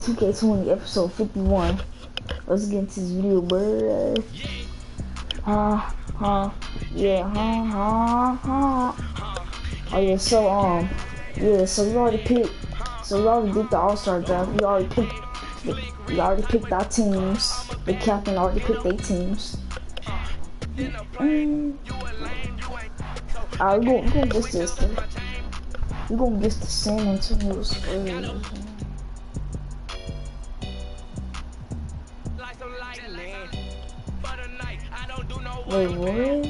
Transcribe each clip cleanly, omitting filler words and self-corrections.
2K20 episode 51. Let's get into this video, bro. Yeah, Oh yeah, so we already did the All-Star draft. We already picked our teams. The captain already picked their teams. Alright, we're gonna guess this. We're gonna guess the San Antonio Spurs. Wait, what?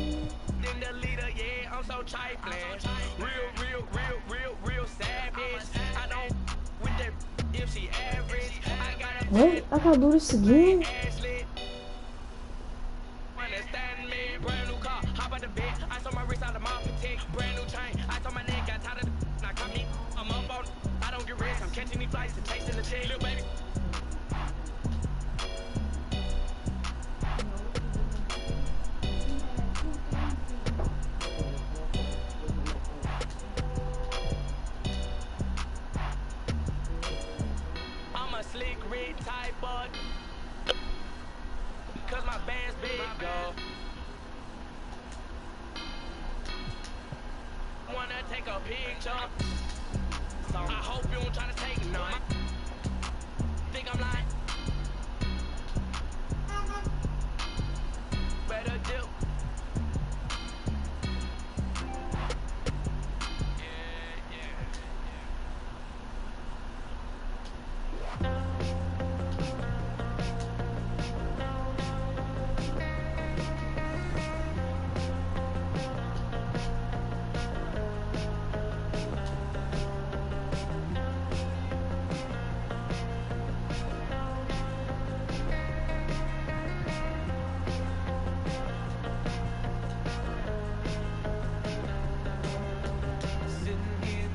What? I gotta do this again? Slick red type, but cause my band's big, yo. Wanna take a picture? So I hope you don't try to take none. Think I'm lying? Better do.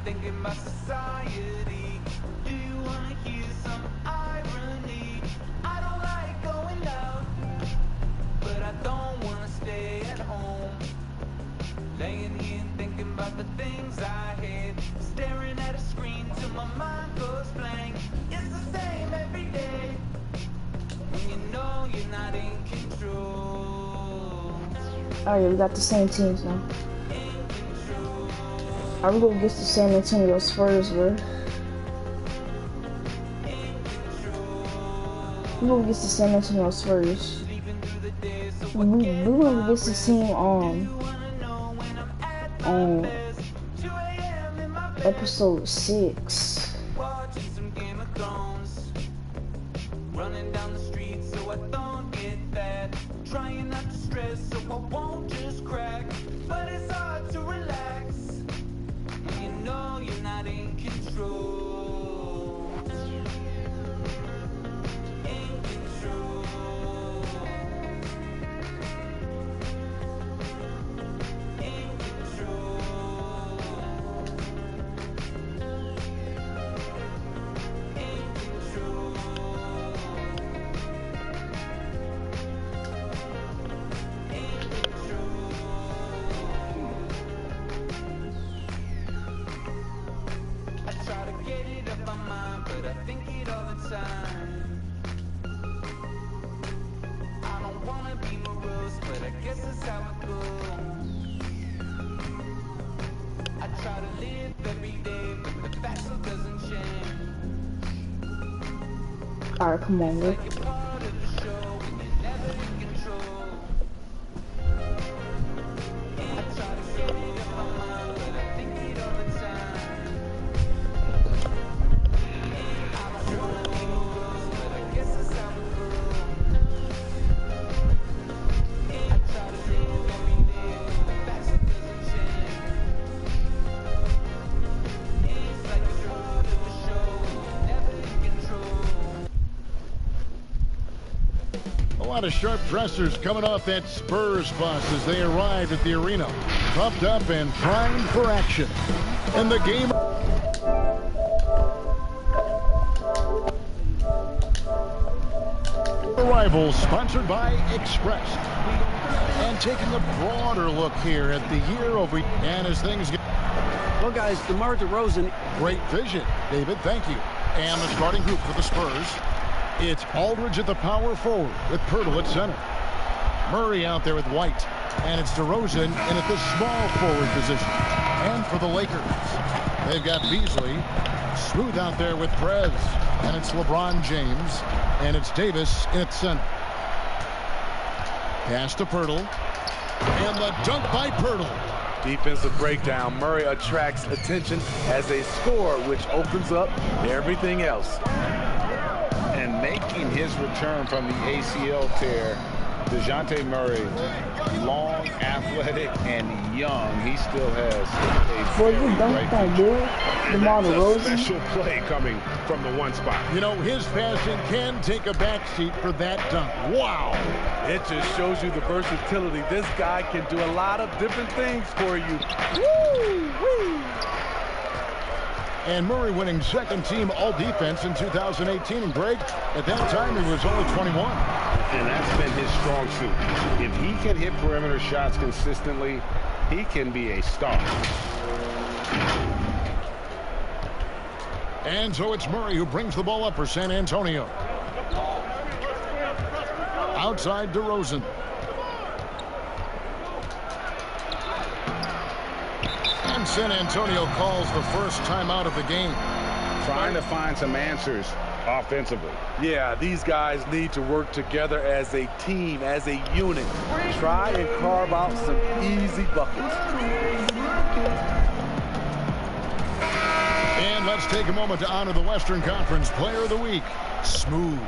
Thinking about society. Do you wanna hear some irony? I don't like going out, but I don't wanna stay at home. Laying here thinking about the things I hate. Staring at a screen till my mind goes blank. It's the same every day when you know you're not in control. Alright, we got the same teams now. I'm gonna guess the San Antonio Spurs, bro. We're gonna guess the San Antonio Spurs. We're gonna guess the team on episode 6. Running down the street so I don't get that. Trying not to stress so I won't just crack. But it's hard to relax when you know you're not in control. In control. In control. In control. But I think it all the time. I don't wanna be morose, but I guess that's how it goes. I try to live every day, but the fact still doesn't change. Alright, come on, bro. Like you're part of the show and you're never in control. I try to get it up my mind, but I think it all the time. A lot of sharp dressers coming off that Spurs bus as they arrived at the arena, pumped up and primed for action. And the game. Arrival sponsored by Express. And taking a broader look here at the year over, and as things get. Well, guys, DeMar DeRozan. Great vision, David. Thank you. And the starting group for the Spurs. It's Aldridge at the power forward with Poeltl at center. Murray out there with White. And it's DeRozan in at the small forward position. And for the Lakers, they've got Beasley. Smooth out there with Prez. And it's LeBron James. And it's Davis in at center. Pass to Poeltl. And the dunk by Poeltl. Defensive breakdown. Murray attracts attention as a scorer, which opens up everything else. And making his return from the ACL tear, DeJounte Murray, long, athletic, and young. He still has a Boy, you dunk that good. DeMar DeRozan. special play coming from the one spot. You know, his passing can take a backseat for that dunk. Wow. It just shows you the versatility. This guy can do a lot of different things for you. Woo! And Murray winning second team all-defense in 2018. And Greg, at that time, he was only 21. And that's been his strong suit. If he can hit perimeter shots consistently, he can be a star. And so it's Murray who brings the ball up for San Antonio. Outside DeRozan. And San Antonio calls the first timeout of the game. Trying to find some answers offensively. Yeah, these guys need to work together as a team, as a unit. Try and carve out some easy buckets. And let's take a moment to honor the Western Conference Player of the Week, Smooth.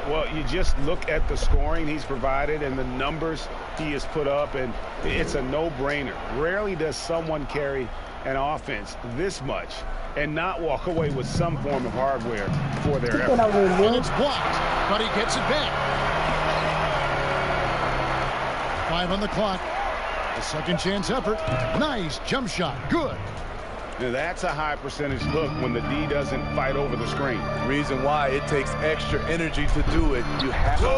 Well, you just look at the scoring he's provided and the numbers he has put up, and it's a no-brainer. Rarely does someone carry an offense this much and not walk away with some form of hardware for their effort. And it's blocked, but he gets it back. 5 on the clock. A second chance effort. Nice jump shot. Good. Now, that's a high percentage look when the D doesn't fight over the screen. Reason why it takes extra energy to do it. You have to.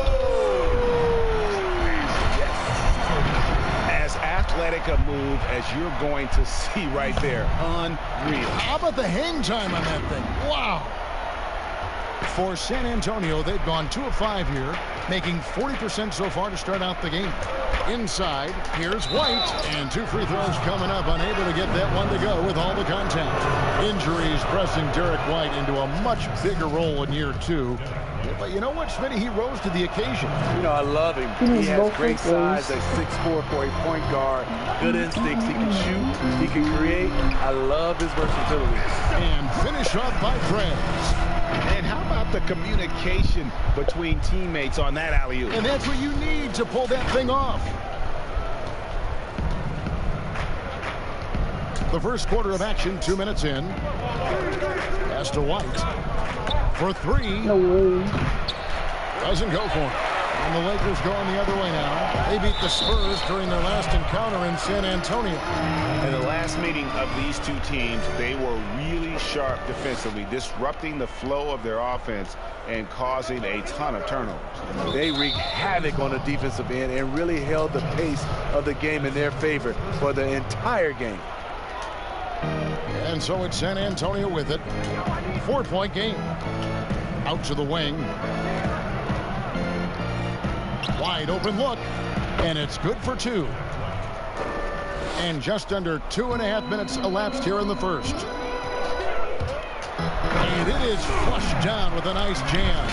As athletic a move as you're going to see right there. Unreal. How about the hang time on that thing? Wow. For San Antonio, they've gone 2 of 5 here, making 40% so far to start out the game. Inside, here's White, and 2 free throws coming up, unable to get that one to go with all the contact. Injuries pressing Derek White into a much bigger role in year 2. But you know what, Smitty? He rose to the occasion. You know, I love him. He has great size at 6'4" for a point guard. Good instincts. He can shoot. He can create. I love his versatility. And finish off by Prez. And how about the communication between teammates on that alley-oop? And that's what you need to pull that thing off. The first quarter of action, 2 minutes in. Pass to White. For 3. No way. Doesn't go for it. And the Lakers going the other way now. They beat the Spurs during their last encounter in San Antonio. In the last meeting of these two teams, they were really sharp defensively, disrupting the flow of their offense and causing a ton of turnovers. They wreaked havoc on the defensive end and really held the pace of the game in their favor for the entire game. And so it's San Antonio with it. 4-point game. Out to the wing. Wide open look. And it's good for 2. And just under 2.5 minutes elapsed here in the first. And it is flushed down with a nice jam.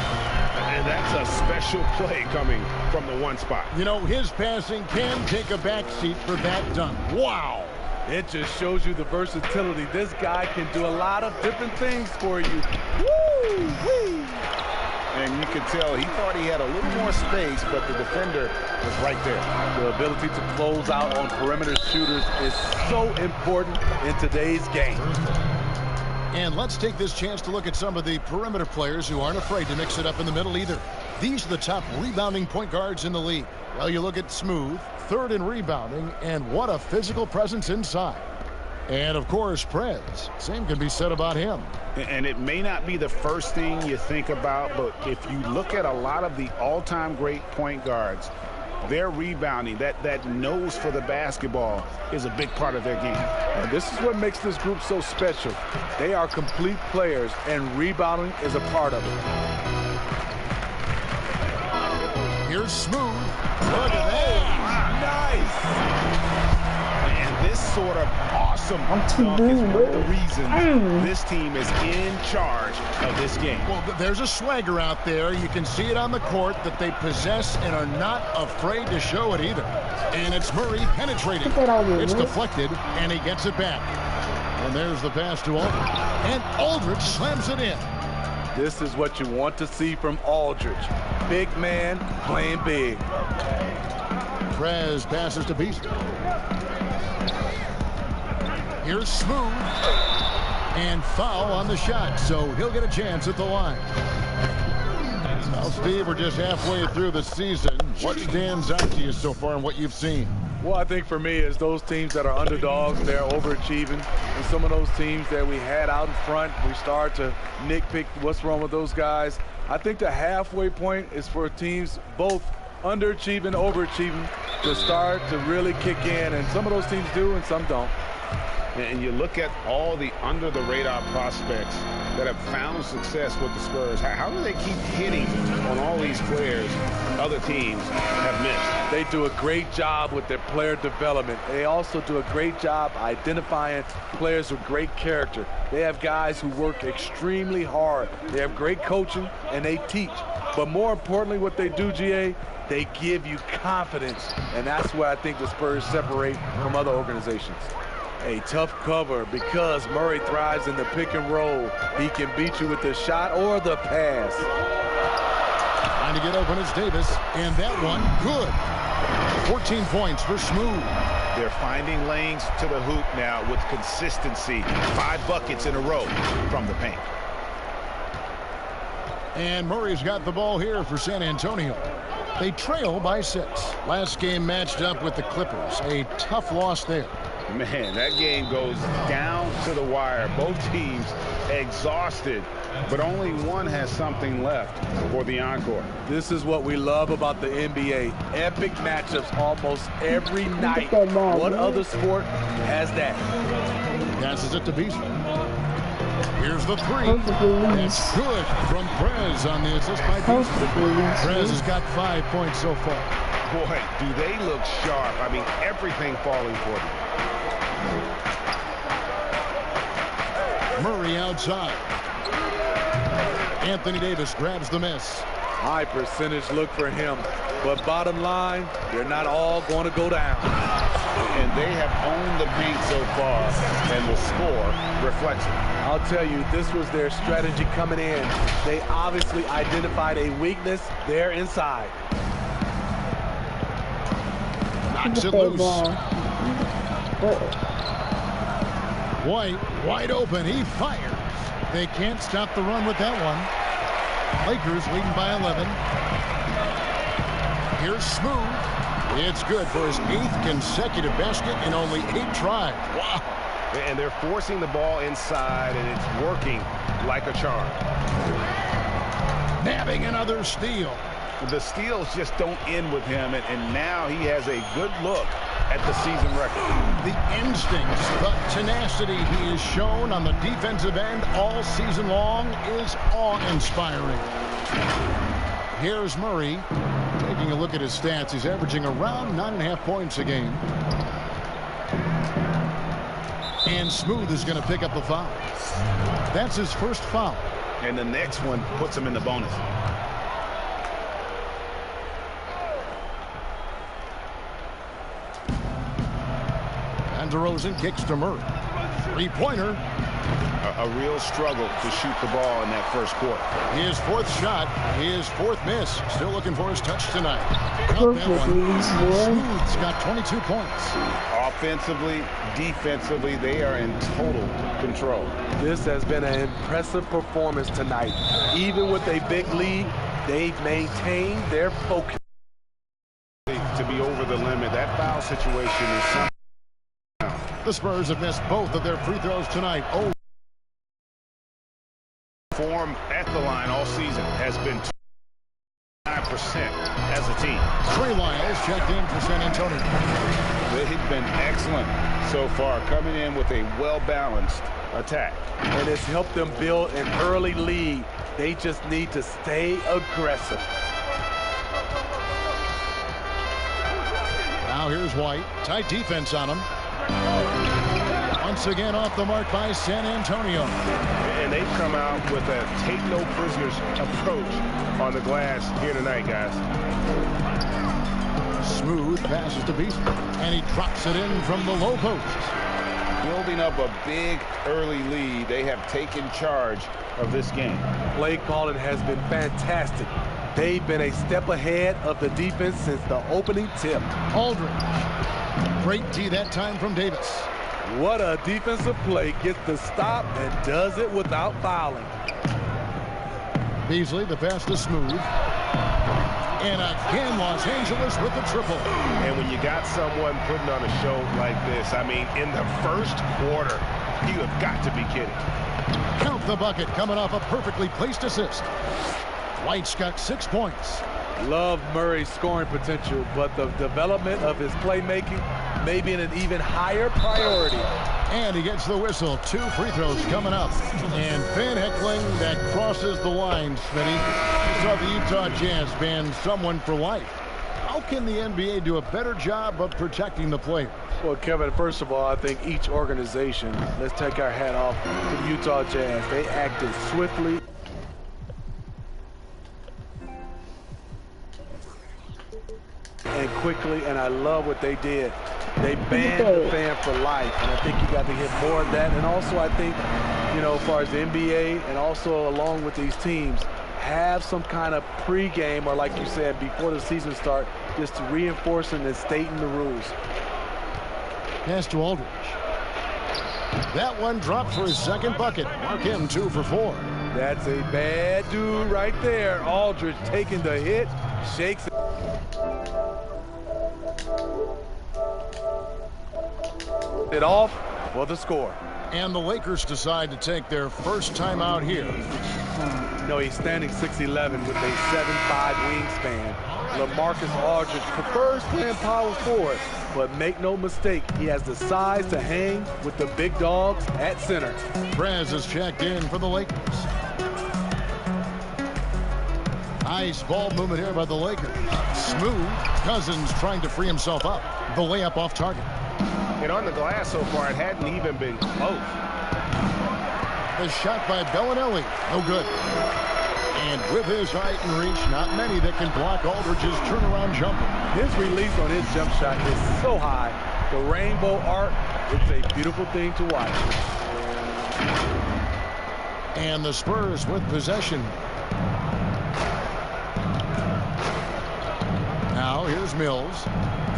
And that's a special play coming from the one spot. You know, his passing can take a backseat for that dunk. Wow. It just shows you the versatility. This guy can do a lot of different things for you. Woo-wee. And you can tell he thought he had a little more space, but the defender was right there. The ability to close out on perimeter shooters is so important in today's game. And let's take this chance to look at some of the perimeter players who aren't afraid to mix it up in the middle either. These are the top rebounding point guards in the league. Well, you look at Smooth, 3rd in rebounding, and what a physical presence inside. And, of course, Prez. Same can be said about him. And it may not be the first thing you think about, but if you look at a lot of the all-time great point guards, Their rebounding, that nose for the basketball is a big part of their game. And this is what makes this group so special. They are complete players, and rebounding is a part of it. Here's Smooth. Look at that. Nice. And this sort of awesome dunk is one of the reasons this team is in charge of this game. Well, there's a swagger out there. You can see it on the court that they possess and are not afraid to show it either. And it's Murray penetrating. It's deflected, and he gets it back. And there's the pass to Aldridge. And Aldridge slams it in. This is what you want to see from Aldridge. Big man playing big. Prez passes to Beasley. Here's Smooth. And foul on the shot, so he'll get a chance at the line. Well, Steve, we're just halfway through the season. What stands out to you so far in what you've seen? Well, I think for me is those teams that are underdogs, they're overachieving. And some of those teams that we had out in front, we start to nitpick what's wrong with those guys. I think the halfway point is for teams both underachieving, overachieving to start to really kick in. And some of those teams do and some don't. And you look at all the under-the-radar prospects that have found success with the Spurs. How do they keep hitting on all these players other teams have missed? They do a great job with their player development. They also do a great job identifying players with great character. They have guys who work extremely hard. They have great coaching, and they teach. But more importantly, what they do, GA, they give you confidence. And that's where I think the Spurs separate from other organizations. A tough cover because Murray thrives in the pick and roll. He can beat you with the shot or the pass. Trying to get open is Davis, and that one good. 14 points for Smooth. They're finding lanes to the hoop now with consistency. 5 buckets in a row from the paint. And Murray's got the ball here for San Antonio. They trail by 6. Last game matched up with the Clippers. A tough loss there. Man, that game goes down to the wire. Both teams exhausted, but only one has something left for the encore. This is what we love about the NBA. Epic matchups almost every night. What other sport has that? Passes it to Beasley. Here's the 3. It's good from Prez on the assist by Beasley. Prez has got 5 points so far. Boy, do they look sharp. I mean, everything falling for them. Murray outside. Anthony Davis grabs the miss. High percentage look for him. But bottom line, they're not all going to go down. And they have owned the paint so far, and the score reflects it. I'll tell you, this was their strategy coming in. They obviously identified a weakness there inside. Knocks it loose. White, wide open. He fires. They can't stop the run with that one. Lakers leading by 11. Here's Smooth. It's good for his 8th consecutive basket in only 8 tries. Wow. And they're forcing the ball inside, and it's working like a charm. Nabbing another steal. The steals just don't end with him, and now he has a good look at the season record. The instincts, the tenacity he has shown on the defensive end all season long is awe-inspiring. Here's Murray. Taking a look at his stats, he's averaging around 9.5 points a game. And Smooth is going to pick up the foul. That's his first foul. And the next one puts him in the bonus. DeRozan kicks to Murray. 3-pointer. A real struggle to shoot the ball in that first quarter. His 4th shot, his 4th miss. Still looking for his touch tonight. Count that one. Smooth's got 22 points. Offensively, defensively, they are in total control. This has been an impressive performance tonight. Even with a big lead, they've maintained their focus. To be over the limit, that foul situation is something. The Spurs have missed both of their free throws tonight. Oh. Form at the line all season has been as a team. Trey Lyles checked in for San Antonio. They've been excellent so far, coming in with a well-balanced attack. And it's helped them build an early lead. They just need to stay aggressive. Now here's White. Tight defense on him. Once again off the mark by San Antonio. And they've come out with a take-no-prisoners approach on the glass here tonight, guys. Smooth passes to Beasley. And he drops it in from the low post. Building up a big early lead, they have taken charge of this game. Play calling has been fantastic. They've been a step ahead of the defense since the opening tip. Aldridge. Great D that time from Davis. What a defensive play. Gets the stop and does it without fouling. Beasley, the pass to Smooth. And again, Los Angeles with the triple. And when you got someone putting on a show like this, I mean, in the first quarter, you have got to be kidding. Count the bucket coming off a perfectly placed assist. White's got 6 points. Love Murray's scoring potential, but the development of his playmaking may be an even higher priority. And he gets the whistle. 2 free throws coming up. And fan heckling that crosses the line, Smitty. You saw the Utah Jazz ban someone for life. How can the NBA do a better job of protecting the players? Well, Kevin, first of all, I think each organization, let's take our hat off to the Utah Jazz. They acted swiftly and quickly, and I love what they did. They banned the fan for life, and I think you got to get more of that. And also, I think, you know, as far as the NBA and also along with these teams, have some kind of pregame, or like you said, before the season starts, just to reinforcing and stating the rules. Pass to Aldridge. That one dropped for his second bucket. Mark him 2 for 4. That's a bad dude right there. Aldridge taking the hit, shakes it off for the score. And the Lakers decide to take their first time out here. No, he's standing 6'11" with a 7'5" wingspan. LaMarcus Aldridge prefers playing power forward, but make no mistake, he has the size to hang with the big dogs at center. Prez is checked in for the Lakers. Nice ball movement here by the Lakers. Smooth. Cousins trying to free himself up. The layup off target. And on the glass so far, it hadn't even been close. The shot by Bellinelli. No good. And with his height and reach, not many that can block Aldridge's turnaround jumper. His release on his jump shot is so high. The rainbow arc, it's a beautiful thing to watch. And the Spurs with possession. Now here's Mills.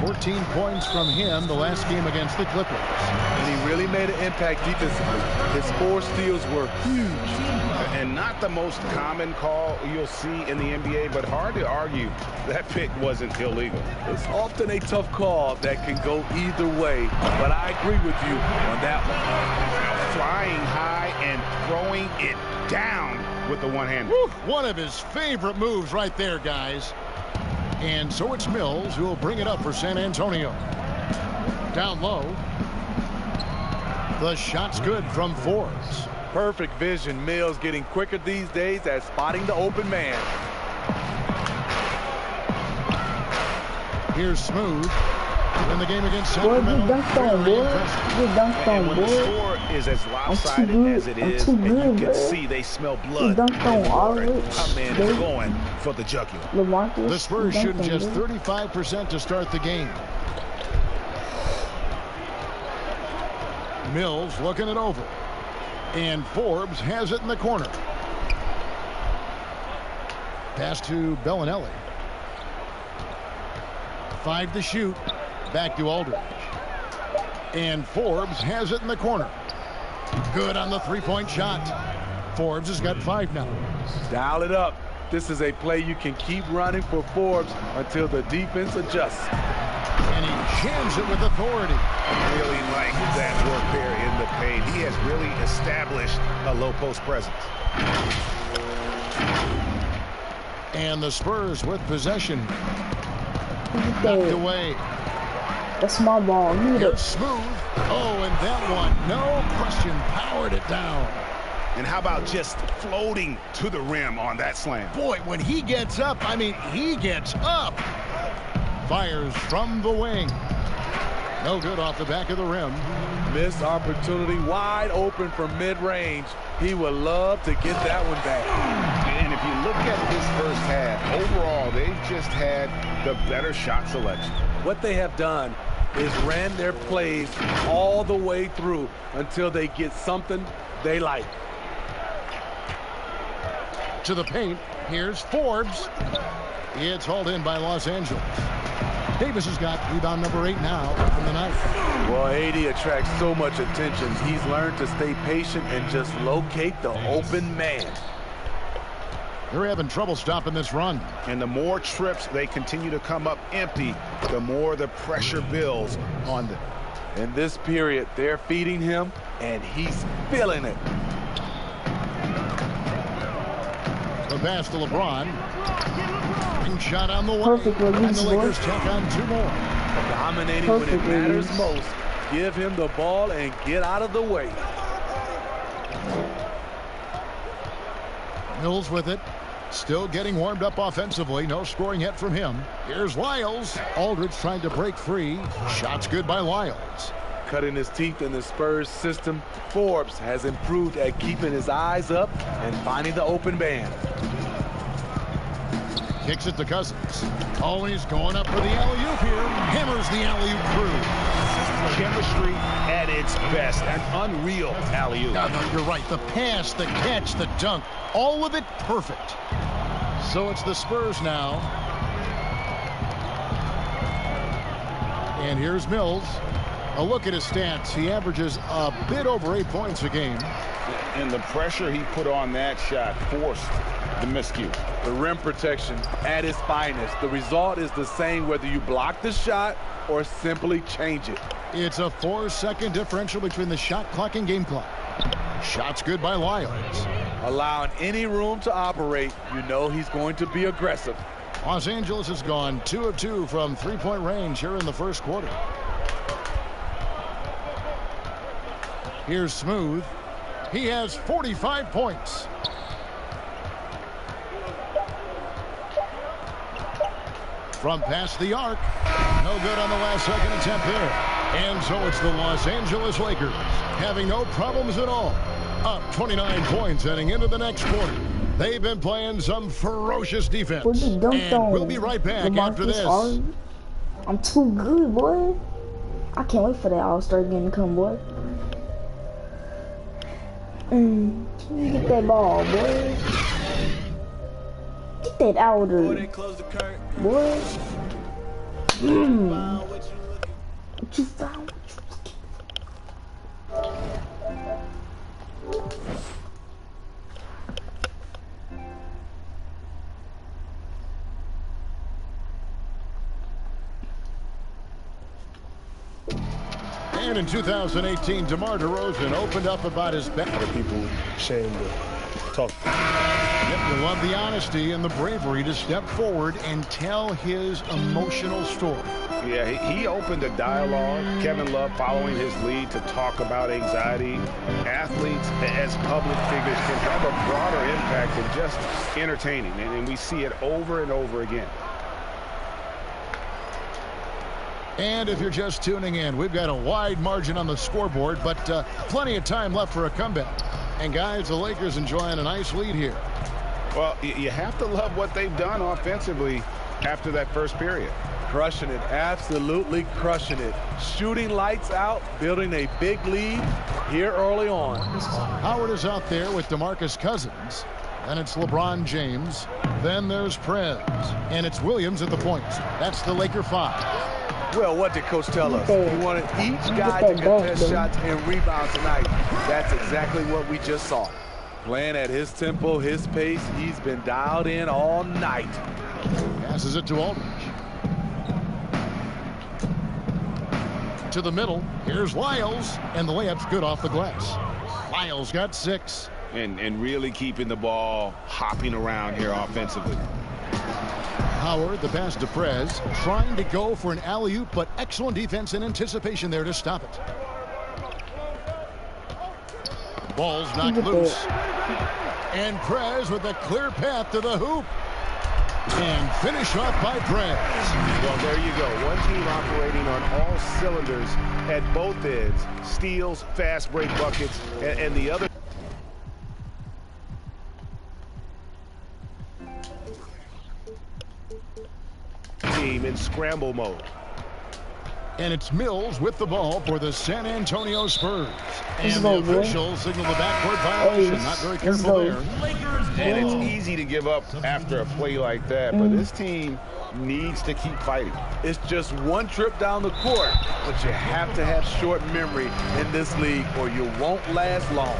14 points from him the last game against the Clippers. And he really made an impact defensively. His 4 steals were huge. And not the most common call you'll see in the NBA, but hard to argue that pick wasn't illegal. It's often a tough call that can go either way, but I agree with you on that one. Flying high and throwing it down with the one-hander. One of his favorite moves right there, guys. And so it's Mills who will bring it up for San Antonio. Down low. The shot's good from Forbes. Perfect vision. Mills getting quicker these days at spotting the open man. Here's Smooth in the game against Boy, Sacramento. you dunked on, boy. You dunked on, When the boy. score is as lopsided as it is, and you can see they smell blood. dunked on Aldridge. Our man is going for the jugular. LaMarcus. The Spurs you dunked shooting on, just boy. 35% to start the game. Mills looking it over. And Forbes has it in the corner. Pass to Bellinelli. 5 to shoot. Back to Aldridge. And Forbes has it in the corner. Good on the three-point shot. Forbes has got 5 now. Dial it up. This is a play you can keep running for Forbes until the defense adjusts. And he jams it with authority. Really like that work there in the paint. He has really established a low post presence. And the Spurs with possession. Get Knocked that. away. The small ball. Need Here's it. Smooth. Oh, and that one, no question, powered it down. And how about just floating to the rim on that slam? Boy, when he gets up, I mean, he gets up. Fires from the wing. No good off the back of the rim. Missed opportunity, wide open from mid-range. He would love to get that one back. And if you look at this first half, overall, they've just had the better shot selection. What they have done is ran their plays all the way through until they get something they like. To the paint, here's Forbes. It's hauled in by Los Angeles. Davis has got rebound number 8 now from the night. Well, AD attracts so much attention. He's learned to stay patient and just locate the open man. They're having trouble stopping this run. And the more trips they continue to come up empty, the more the pressure builds on them. In this period, they're feeding him, and he's feeling it. The pass to LeBron. Ring shot on the way. Perfect And release, the boy. Lakers tack on 2 more. Dominating when it Perfect matters release. most. Give him the ball and get out of the way. Mills with it. Still getting warmed up offensively. No scoring yet from him. Here's Lyles. Aldridge trying to break free. Shot's good by Lyles. Cutting his teeth in the Spurs system, Forbes has improved at keeping his eyes up and finding the open man. Kicks it to Cousins. Always going up for the alley-oop here. Hammers the alley-oop through. Chemistry at its best. An unreal alley-oop. No, you're right. The pass, the catch, the dunk. All of it perfect. So it's the Spurs now. And here's Mills. A look at his stats. He averages a bit over 8 points a game. And the pressure he put on that shot forced the miscue. The rim protection at its finest. The result is the same whether you block the shot or simply change it. It's a 4-second differential between the shot clock and game clock. Shot's good by Lyles. Allowing any room to operate, you know he's going to be aggressive. Los Angeles has gone 2 of 2 from 3-point range here in the first quarter. Here's Smooth. He has 45 points. From past the arc. No good on the last second attempt there. And so it's the Los Angeles Lakers having no problems at all. Up 29 points heading into the next quarter. They've been playing some ferocious defense. What you dunked And on? we'll be right back after this. I'm too good, boy. I can't wait for that All-Star game to come, boy. Get that ball, boy. Get that outer, boy. What you found? And in 2018, DeMar DeRozan opened up about his back. People ashamed to talk. Yep, you love the honesty and the bravery to step forward and tell his emotional story. Yeah, he opened a dialogue. Kevin Love following his lead to talk about anxiety. Athletes as public figures can have a broader impact than just entertaining, and we see it over and over again. And if you're just tuning in, we've got a wide margin on the scoreboard, but plenty of time left for a comeback. And guys, the Lakers enjoying a nice lead here. Well, you have to love what they've done offensively after that first period. Crushing it, absolutely crushing it. Shooting lights out, building a big lead here early on. Howard is out there with DeMarcus Cousins. Then it's LeBron James. Then there's Prez. And it's Williams at the point. That's the Laker 5. Well, what did Coach tell us? Get that- He wanted each guy get to that back, contest baby. shots and rebound tonight. That's exactly what we just saw. Playing at his tempo, his pace. He's been dialed in all night. Passes it to Aldridge. To the middle. Here's Lyles. And the layup's good off the glass. Lyles got 6. And really keeping the ball hopping around here offensively. Howard, the pass to Prez, trying to go for an alley-oop, but excellent defense and anticipation there to stop it. Ball's knocked loose. And Prez with a clear path to the hoop. And finish off by Prez. Well, there you go. One team operating on all cylinders at both ends. Steals, fast break buckets, and the other. Team in scramble mode. And it's Mills with the ball for the San Antonio Spurs. And the officials signal the backcourt violation. Not very careful there. And it's easy to give up after a play like that, but this team needs to keep fighting. It's just one trip down the court, but you have to have short memory in this league or you won't last long.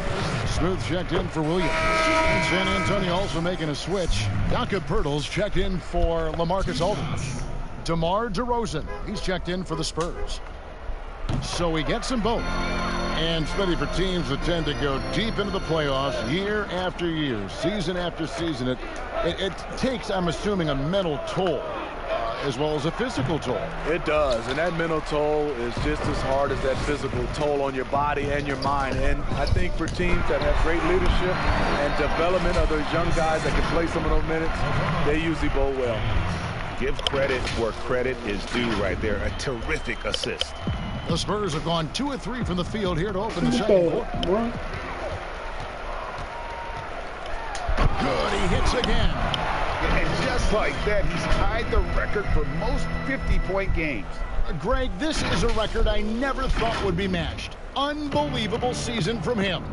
Smooth checked in for Williams. And San Antonio also making a switch. Jakob Poeltl's checked in for LaMarcus Aldridge. DeMar DeRozan, he's checked in for the Spurs. So he gets them both. And Smitty, for teams that tend to go deep into the playoffs year after year, season after season, it takes, I'm assuming, a mental toll as well as a physical toll. It does, and that mental toll is just as hard as that physical toll on your body and your mind. And I think for teams that have great leadership and development of those young guys that can play some of those minutes, they usually bowl well. Give credit where credit is due right there. A terrific assist. The Spurs have gone 2 of 3 from the field here to open the second quarter. Good, he hits again. And just like that, he's tied the record for most 50-point games. Greg, this is a record I never thought would be matched. Unbelievable season from him.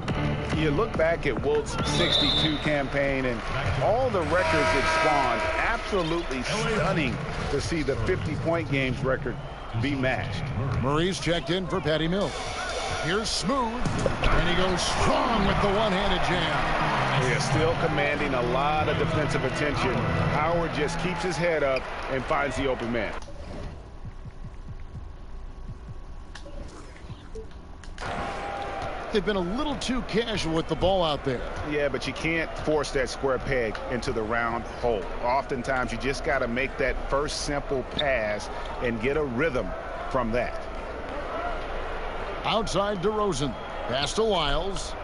You look back at Wilt's 62 campaign and all the records it spawned. Absolutely stunning to see the 50-point games record be matched. Murray's checked in for Patty Mills. Here's Smooth, and he goes strong with the one-handed jam. He is still commanding a lot of defensive attention. Howard just keeps his head up and finds the open man. They've been a little too casual with the ball out there. Yeah, but you can't force that square peg into the round hole. Oftentimes, you just got to make that first simple pass and get a rhythm from that. Outside DeRozan. Pass to Wiles.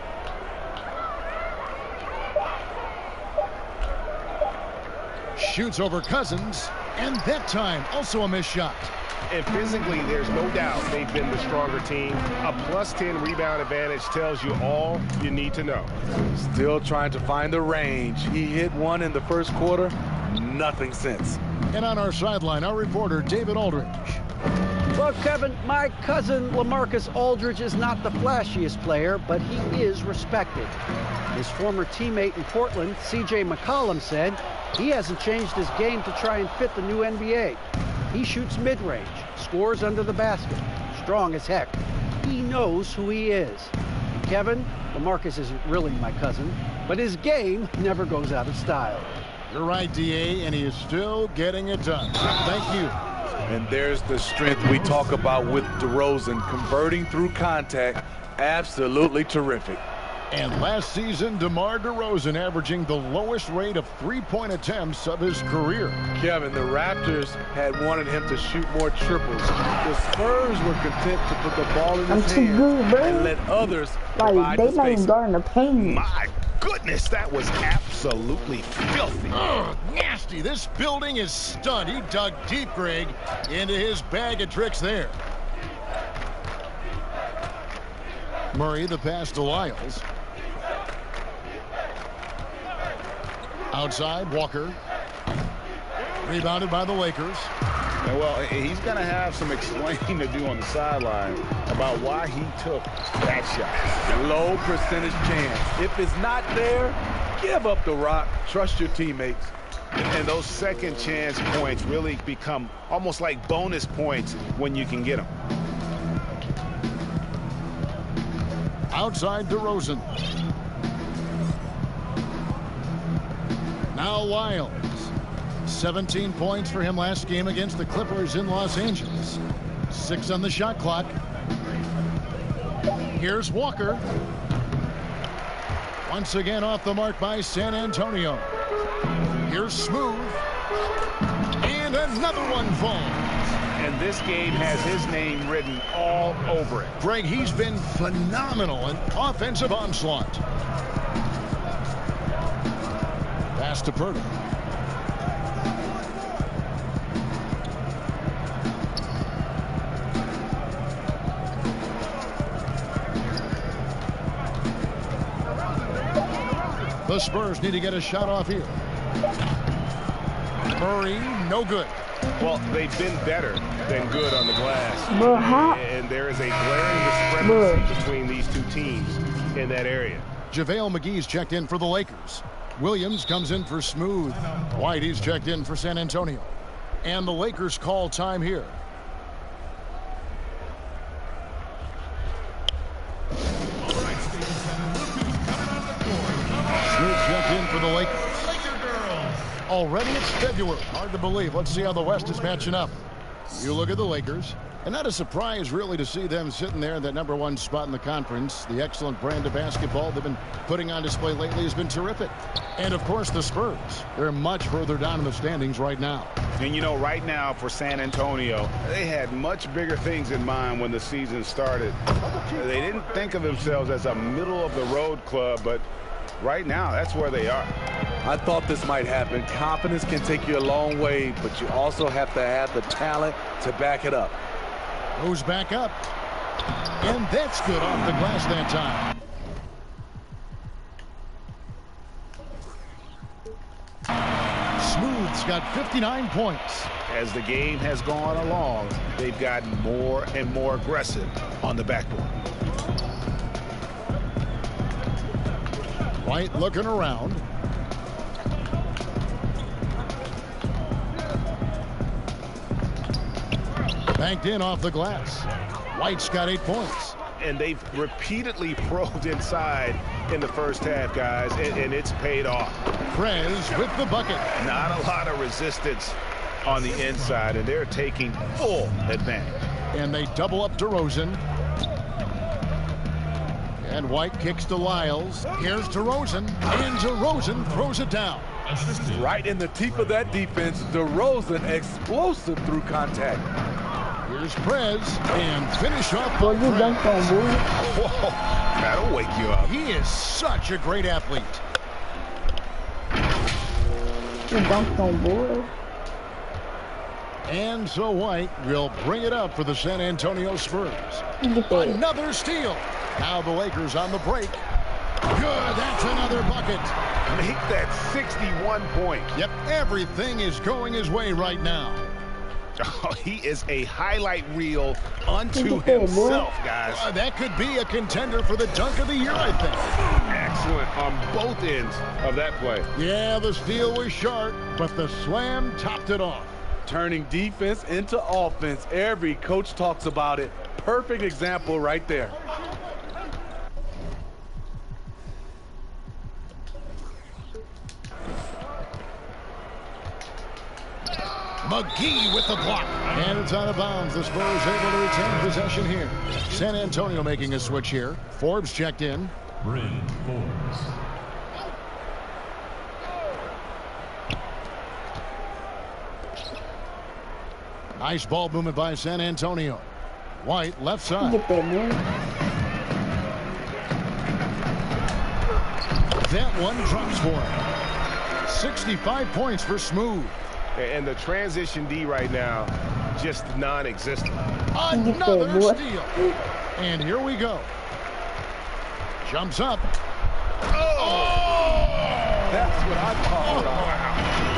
Shoots over Cousins. And that time, also a missed shot. And physically, there's no doubt they've been the stronger team. A +10 rebound advantage tells you all you need to know. Still trying to find the range. He hit one in the first quarter. Nothing since. And on our sideline, our reporter, David Aldridge. Well, Kevin, my cousin LaMarcus Aldridge is not the flashiest player, but he is respected. His former teammate in Portland, C.J. McCollum, said he hasn't changed his game to try and fit the new NBA. He shoots mid-range, scores under the basket, strong as heck. He knows who he is. Kevin, LaMarcus isn't really my cousin, but his game never goes out of style. You're right, D.A., and he is still getting it done. Thank you. And there's the strength we talk about with DeRozan, converting through contact. Absolutely terrific. And last season, DeMar DeRozan averaging the lowest rate of three-point attempts of his career. Kevin, the Raptors had wanted him to shoot more triples. The Spurs were content to put the ball in his hands and let others provide the they not even guarding the paint. My goodness, that was absolutely filthy. Ugh, nasty. This building is stunned. He dug deep, Greg, into his bag of tricks there. Murray, the pass to Wiles. Outside, Walker. Rebounded by the Lakers. And well, he's going to have some explaining to do on the sideline about why he took that shot. Low percentage chance. If it's not there, give up the rock. Trust your teammates. And those second chance points really become almost like bonus points when you can get them. Outside DeRozan. Now Wiles. 17 points for him last game against the Clippers in Los Angeles. 6 on the shot clock. Here's Walker. Once again off the mark by San Antonio. Here's Smooth. Another one falls. And this game has his name written all over it. Greg, he's been phenomenal in offensive onslaught. Pass to Purdy. The Spurs need to get a shot off here. Murray, no good. Well, they've been better than good on the glass. Bro, how? And there is a glaring discrepancy between these two teams in that area. JaVale McGee's checked in for the Lakers. Williams comes in for Smooth. White, he's checked in for San Antonio. And the Lakers call time here. Smooth checked in for the Lakers. Already it's February. Hard to believe. Let's see how the West is matching up. You look at the Lakers. And not a surprise, really, to see them sitting there in that #1 spot in the conference. The excellent brand of basketball they've been putting on display lately has been terrific. And, of course, the Spurs. They're much further down in the standings right now. And, you know, right now for San Antonio, they had much bigger things in mind when the season started. They didn't think of themselves as a middle-of-the-road club, but right now, that's where they are. I thought this might happen. Confidence can take you a long way, but you also have to have the talent to back it up. Goes back up. And that's good off the glass that time. Smooth's got 59 points. As the game has gone along, they've gotten more and more aggressive on the backboard. White looking around. Banked in off the glass. White's got 8 points. And they've repeatedly probed inside in the first half, guys, and it's paid off. Prez with the bucket. Not a lot of resistance on the inside, and they're taking full advantage. And they double up DeRozan. And White kicks to Lyles. Here's DeRozan. And DeRozan throws it down. Right in the teeth of that defense, DeRozan explosive through contact. Here's Prez. And finish off. Boy, you dunked on, boy. Whoa, that'll wake you up. He is such a great athlete. You dunked on, boy. And so White will bring it up for the San Antonio Spurs. Get that. Another steal. Now the Lakers on the break. Good. That's another bucket. Make that 61 point. Yep, everything is going his way right now. Oh, he is a highlight reel unto Look at that, boy. himself, guys. That could be a contender for the dunk of the year, I think. Excellent on both ends of that play. Yeah, the steal was sharp, but the slam topped it off. Turning defense into offense. Every coach talks about it. Perfect example right there. McGee with the block. And it's out of bounds. The Spurs able to retain possession here. San Antonio making a switch here. Forbes checked in. Bryn Forbes. Nice ball movement by San Antonio. White left side. Get that, boy. That one drops for him. 65 points for Smooth. And the transition D right now, just non-existent. Another steal. And here we go. Jumps up. Oh! That's what I'm talking about.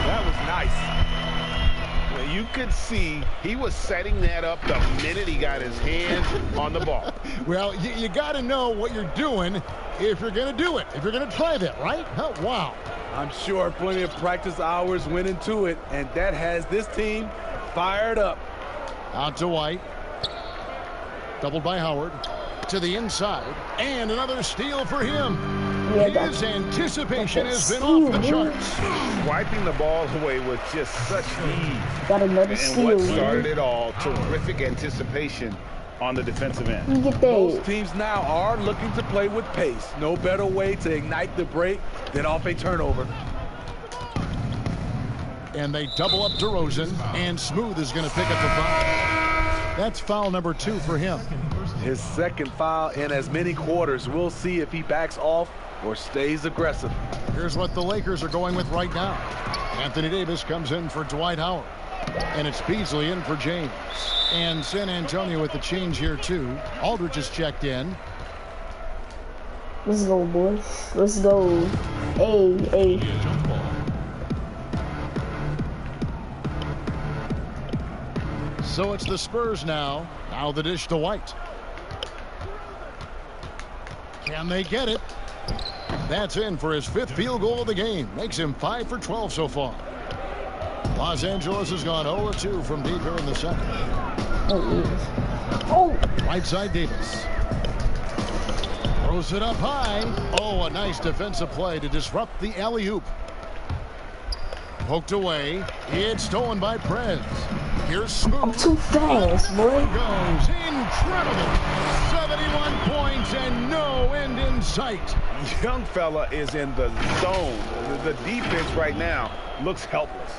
That was nice. You could see he was setting that up the minute he got his hands on the ball. Well, you got to know what you're doing if you're going to do it, if you're going to try that, right? Oh, wow. I'm sure plenty of practice hours went into it, and that has this team fired up. Out to White. Doubled by Howard. To the inside. And another steal for him. Yeah, his anticipation has been off the charts. Wiping the ball away with just such ease. Got another And steal. what started it all, terrific anticipation on the defensive end. You get Most that. teams now are looking to play with pace. No better way to ignite the break than off a turnover. And they double up DeRozan, and Smooth is going to pick up the foul. That's foul number 2 for him. His second foul in as many quarters. We'll see if he backs off or stays aggressive. Here's what the Lakers are going with right now. Anthony Davis comes in for Dwight Howard. And it's Beasley in for James. And San Antonio with the change here, too. Aldridge is checked in. Let's go, boys. Let's go. Hey. So it's the Spurs now. Now the dish to White. Can they get it? That's in for his 5th field goal of the game. Makes him 5 for 12 so far. Los Angeles has gone 0-2 from deep here in the second. Right side Davis. Throws it up high. Oh, a nice defensive play to disrupt the alley-oop. Poked away. It's stolen by Prez. Here's Smooth. I'm too fast, boy. Goes. Incredible. 71 points and no end in sight. Young fella is in the zone. The defense right now looks helpless.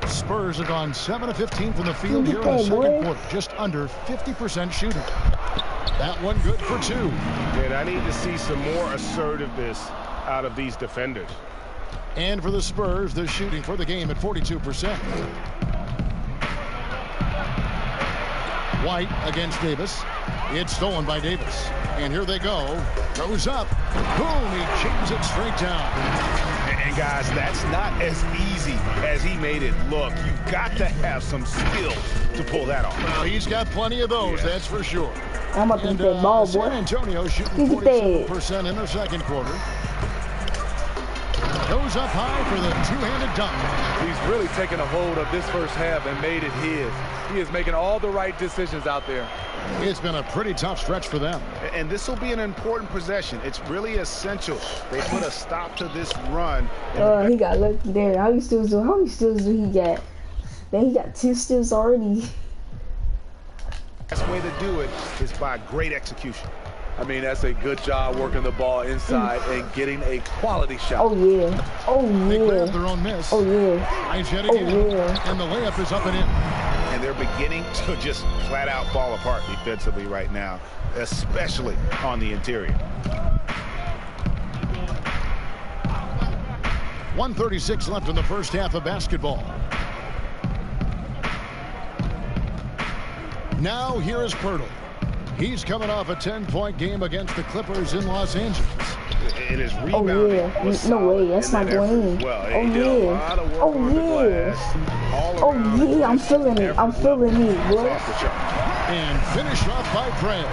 Spurs have gone 7 of 15 from the field here in the second quarter. Just under 50% shooting. That one good for 2. And I need to see some more assertiveness out of these defenders. And for the Spurs, they're shooting for the game at 42%. White against Davis. It's stolen by Davis. And here they go. Goes up. Boom, he chips it straight down. And guys, that's not as easy as he made it look. You've got to have some skill to pull that off. Well, he's got plenty of those, that's for sure. I'm about to get that ball, boy. San Antonio shooting 47% in the second quarter. Goes up high for the two-handed dunk. He's really taken a hold of this first half and made it his. He is making all the right decisions out there. It's been a pretty tough stretch for them. And this will be an important possession. It's really essential. They put a stop to this run. He got lucky there. How many steals do he got? Man, he got 2 steals already. The best way to do it is by great execution. I mean, that's a good job working the ball inside and getting a quality shot. Oh, yeah. Oh, They yeah. grabbed their own miss. Oh, yeah. Nice hit Oh, again. yeah. And the layup is up and in. And they're beginning to just flat out fall apart defensively right now, especially on the interior. 1:36 left in the first half of basketball. Now here is Pirtle. He's coming off a 10-point game against the Clippers in Los Angeles. It is Oh, rebounding. yeah. No way. That's not going in. Well, Oh, he did a yeah. lot of work Oh, on the yeah. glass, all Oh, around. yeah. I'm feeling it. I'm feeling it, boy. Off the chart. And finished off by Prez.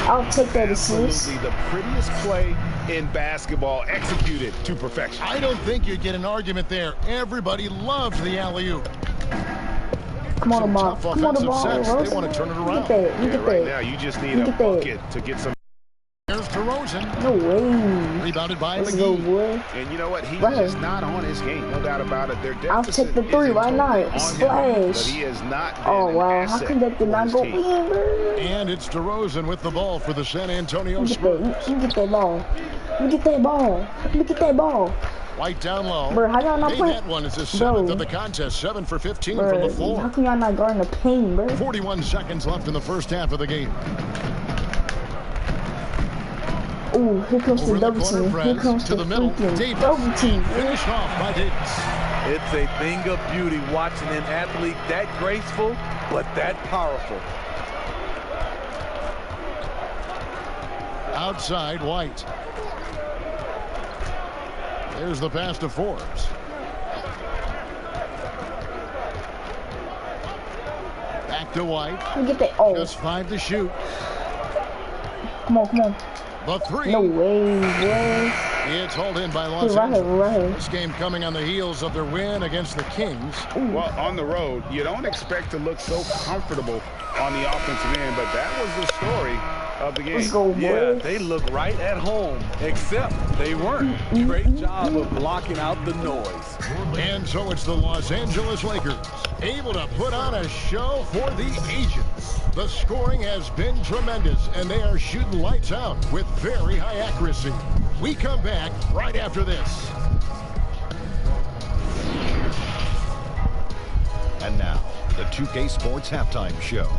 I'll take that assist. Absolutely the prettiest play in basketball, executed to perfection. I don't think you'd get an argument there. Everybody loves the alley-oop. Come on, Some ball. tough Come on, the offensive ball. sets. They Rosen. want to turn it You around. get that. You Yeah, get right that. now, you just need You a get that. bucket to get some. There's DeRozan. No way. Rebounded by Let's go, McGee. boy. And you know what? He's Right. just not on his game, no doubt about it. Their I'll deficit take the isn't three. Why not? totally on him, Splash. But he has not been Oh, an wow. How asset come that did for not his go team. in, bro? And it's DeRozan with the ball for the San Antonio You get Spurs. that. You get that ball. You get that ball. You get that ball. White down low. Bro, how y'all not Hey, playing? that one is his 7th Bro. of the contest. 7 for 15 from Bro, the floor. how come y'all not guarding the paint, bro? 41 seconds left in the first half of the game. Ooh, here comes Over the in the double corner, team. Prez Here comes to the the middle. freaking Davis. double team. Finished off by Davis. It's a thing of beauty watching an athlete that graceful, but that powerful. Outside, White. There's the pass to Forbes. Back to White. You get that. Oh, Just 5 to shoot. come on, come on. The 3. No way, boy. It's hauled in by Hey, Los right here, Angeles. right here. This game coming on the heels of their win against the Kings. Well, on the road, you don't expect to look so comfortable on the offensive end, but that was the story of the game. Let's go, boy. Yeah, they look right at home, except they weren't. Great job of blocking out the noise. And so it's the Los Angeles Lakers, able to put on a show for the ages. The scoring has been tremendous, and they are shooting lights out with very high accuracy. We come back right after this. And now, the 2K Sports Halftime Show.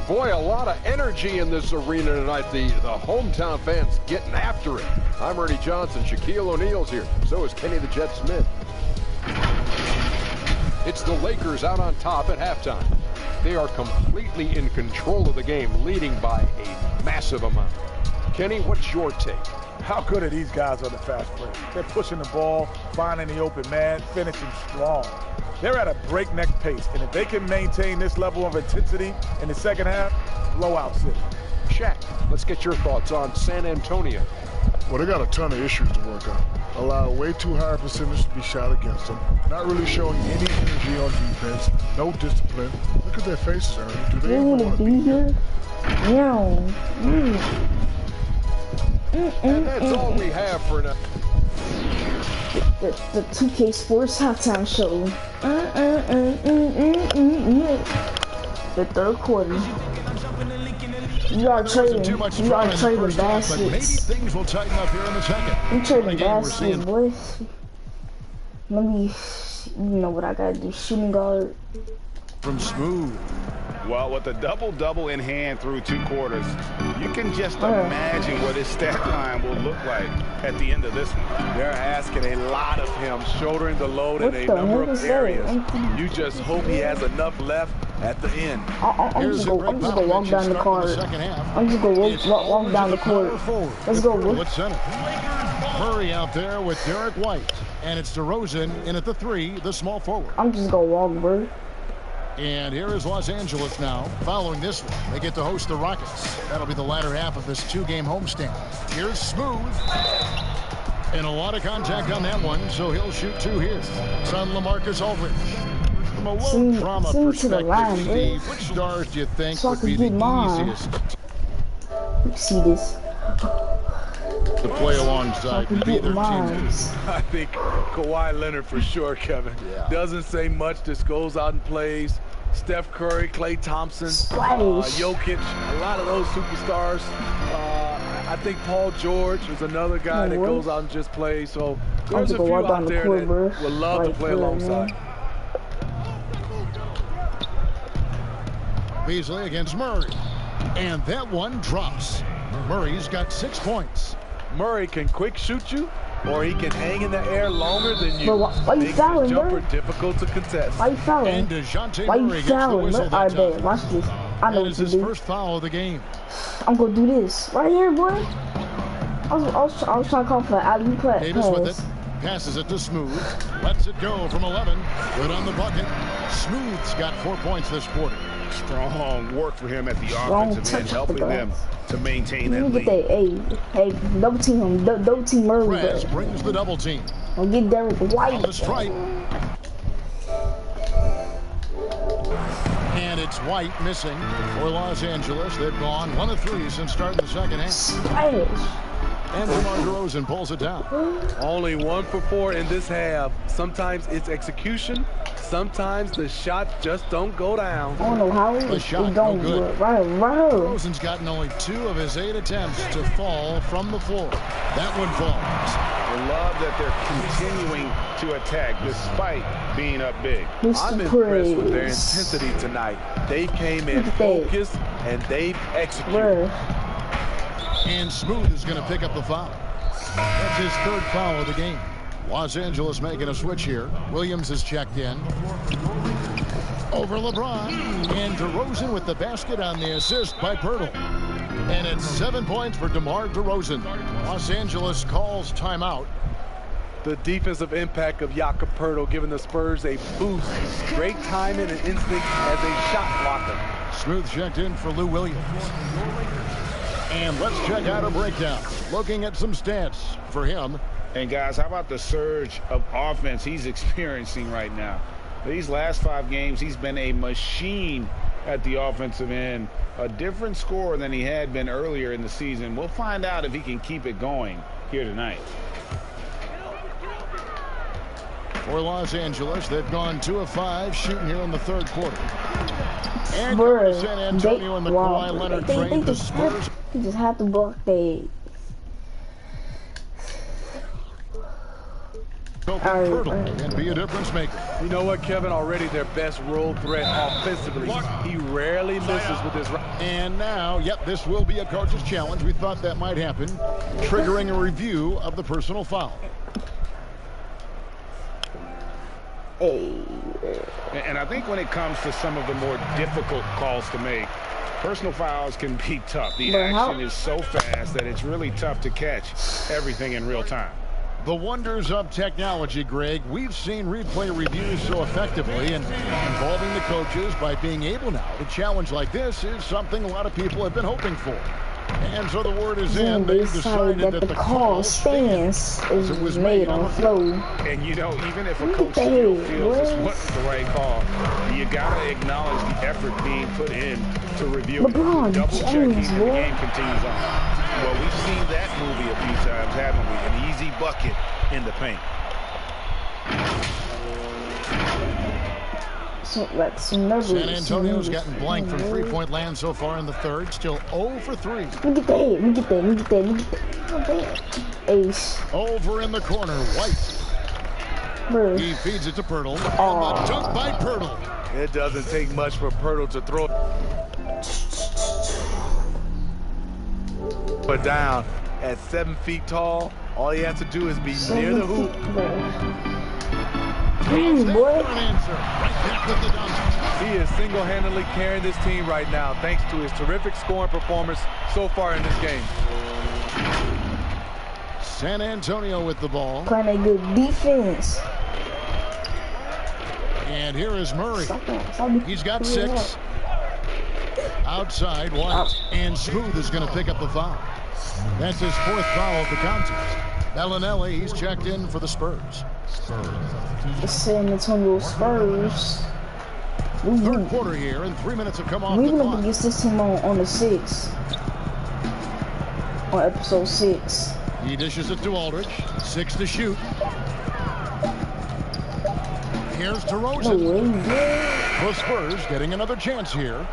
Boy, a lot of energy in this arena tonight. The hometown fans getting after it. I'm Ernie Johnson. Shaquille O'Neal's here. So is Kenny the Jet Smith. It's the Lakers out on top at halftime. They are completely in control of the game, leading by a massive amount. Kenny, what's your take? How good are these guys on the fast break? They're pushing the ball, finding the open man, finishing strong. They're at a breakneck pace, and if they can maintain this level of intensity in the second half, blowout city. Shaq, let's get your thoughts on San Antonio. Well, they got a ton of issues to work out. Allow way too high a percentage to be shot against them. Not really showing any energy on defense. No discipline. Look at their faces, Ernie. Do they even want to be here? No. And that's all we have for now. The 2K Sports Halftime Show. The third quarter. You are trading. You are trading baskets. But maybe things will tighten up here in the second. You trading baskets, boy. Let me. You know what I gotta do? Shooting guard. From Smooth. Well, with a double-double in hand through 2 quarters, you can just imagine what his stat line will look like at the end of this one. They're asking a lot of him, shouldering the load in a number of areas. You just hope he has enough left at the end. I'm just gonna walk down the court. I'm just gonna walk down the court. Let's go, bro. Murray out there with Derek White. And it's DeRozan in at the 3, the small forward. I'm just gonna walk, bro. And here is Los Angeles now. Following this one, they get to host the Rockets. That'll be the latter half of this 2-game homestand. Here's Smooth. And a lot of contact on that one, so he'll shoot 2 here. Son LaMarcus Aldridge. From a low trauma perspective, Steve, which stars do you think would be the easiest see this? to play alongside with either teammates? I think Kawhi Leonard for sure, Kevin. Doesn't say much, just goes out and plays. Steph Curry, Klay Thompson, Jokic, a lot of those superstars. I think Paul George is another guy that goes out and just plays. So there's a few out there that would love to play alongside. Beasley against Murray. And that one drops. Murray's got 6 points. Murray can quick shoot you, or he can hang in the air longer than you. Why you fouling, jumper difficult to contest. Why you fouling? And DeJounte Why Murray you fouling? gets the whistle that time. Watch this. I know that is his first foul of the game. I'm gonna do this right here, boy. I was trying to call for an alley pass. Davis with it. Passes it to Smooth. Lets it go from 11. Good on the bucket. Smooth's got 4 points this quarter. Strong work for him at the offensive end, helping them to maintain that lead. Hey, double team him. Double team Murray. Prez brings the double team. I'll get Derek White. On the stripe. And it's White missing for Los Angeles. They've gone 1 of 3 since starting the second half. And DeMar DeRozan pulls it down. Only 1 for 4 in this half. Sometimes it's execution. Sometimes the shots just don't go down. I don't know how the shot no good. Right. DeRozan's gotten only 2 of his 8 attempts to fall from the floor. That one falls. I love that they're continuing to attack despite being up big. I'm impressed with their intensity tonight. They came in focused and they executed. And Smooth is going to pick up the foul. That's his 3rd foul of the game. Los Angeles making a switch here. Williams is checked in. Over LeBron. And DeRozan with the basket on the assist by Poeltl. And it's 7 points for DeMar DeRozan. Los Angeles calls timeout. The defensive impact of Jakob Poeltl giving the Spurs a boost. Great timing and instinct as a shot blocker. Smooth checked in for Lou Williams. And let's check out a breakdown. Looking at some stats for him. And guys, how about the surge of offense he's experiencing right now? These last 5 games, he's been a machine at the offensive end. A different scorer than he had been earlier in the season. We'll find out if he can keep it going here tonight. For Los Angeles, they've gone 2 of 5 shooting here in the 3rd quarter. And San Antonio and the Kawhi Leonard trade, the Spurs. You just have to block the hoping Pirtle can be a difference maker. You know what, Kevin? Already their best role threat offensively. He rarely misses with his right. And now, yep, this will be a coach's challenge. We thought that might happen. Triggering a review of the personal foul. And I think when it comes to some of the more difficult calls to make, personal fouls can be tough. The action is so fast that it's really tough to catch everything in real time. The wonders of technology, Greg. We've seen replay reviews so effectively, and involving the coaches by being able now to challenge like this is something a lot of people have been hoping for. And so the word is in. They decided that the call stance is made on the floor. And you know, even if a coach still feels this wasn't the right call, you gotta acknowledge the effort being put in to review it. Double checking as the game continues on. Well, we've seen that movie a few times, haven't we? An easy bucket in the paint. So that's San Antonio's gotten blank from three-point land so far in the third. Still 0 for 3. Look at that. Ace. Over in the corner, White. He feeds it to Pirtle. And the dunk by Pirtle. It doesn't take much for Pirtle to throw it down. At 7 feet tall, all he has to do is be near the hoop. Boy. He is single-handedly carrying this team right now thanks to his terrific scoring performance so far in this game. San Antonio with the ball. Playing a good defense. And here is Murray. He's got 6. Outside, White. And Smooth is going to pick up the foul. That's his 4th foul of the contest. Bellinelli, he's checked in for the Spurs. The San Antonio Spurs. Third quarter here, and 3 minutes have come off the clock. We're going to get this team on the 6. On episode 6. He dishes it to Aldridge. 6 to shoot. Here's to Rosen. The Spurs getting another chance here.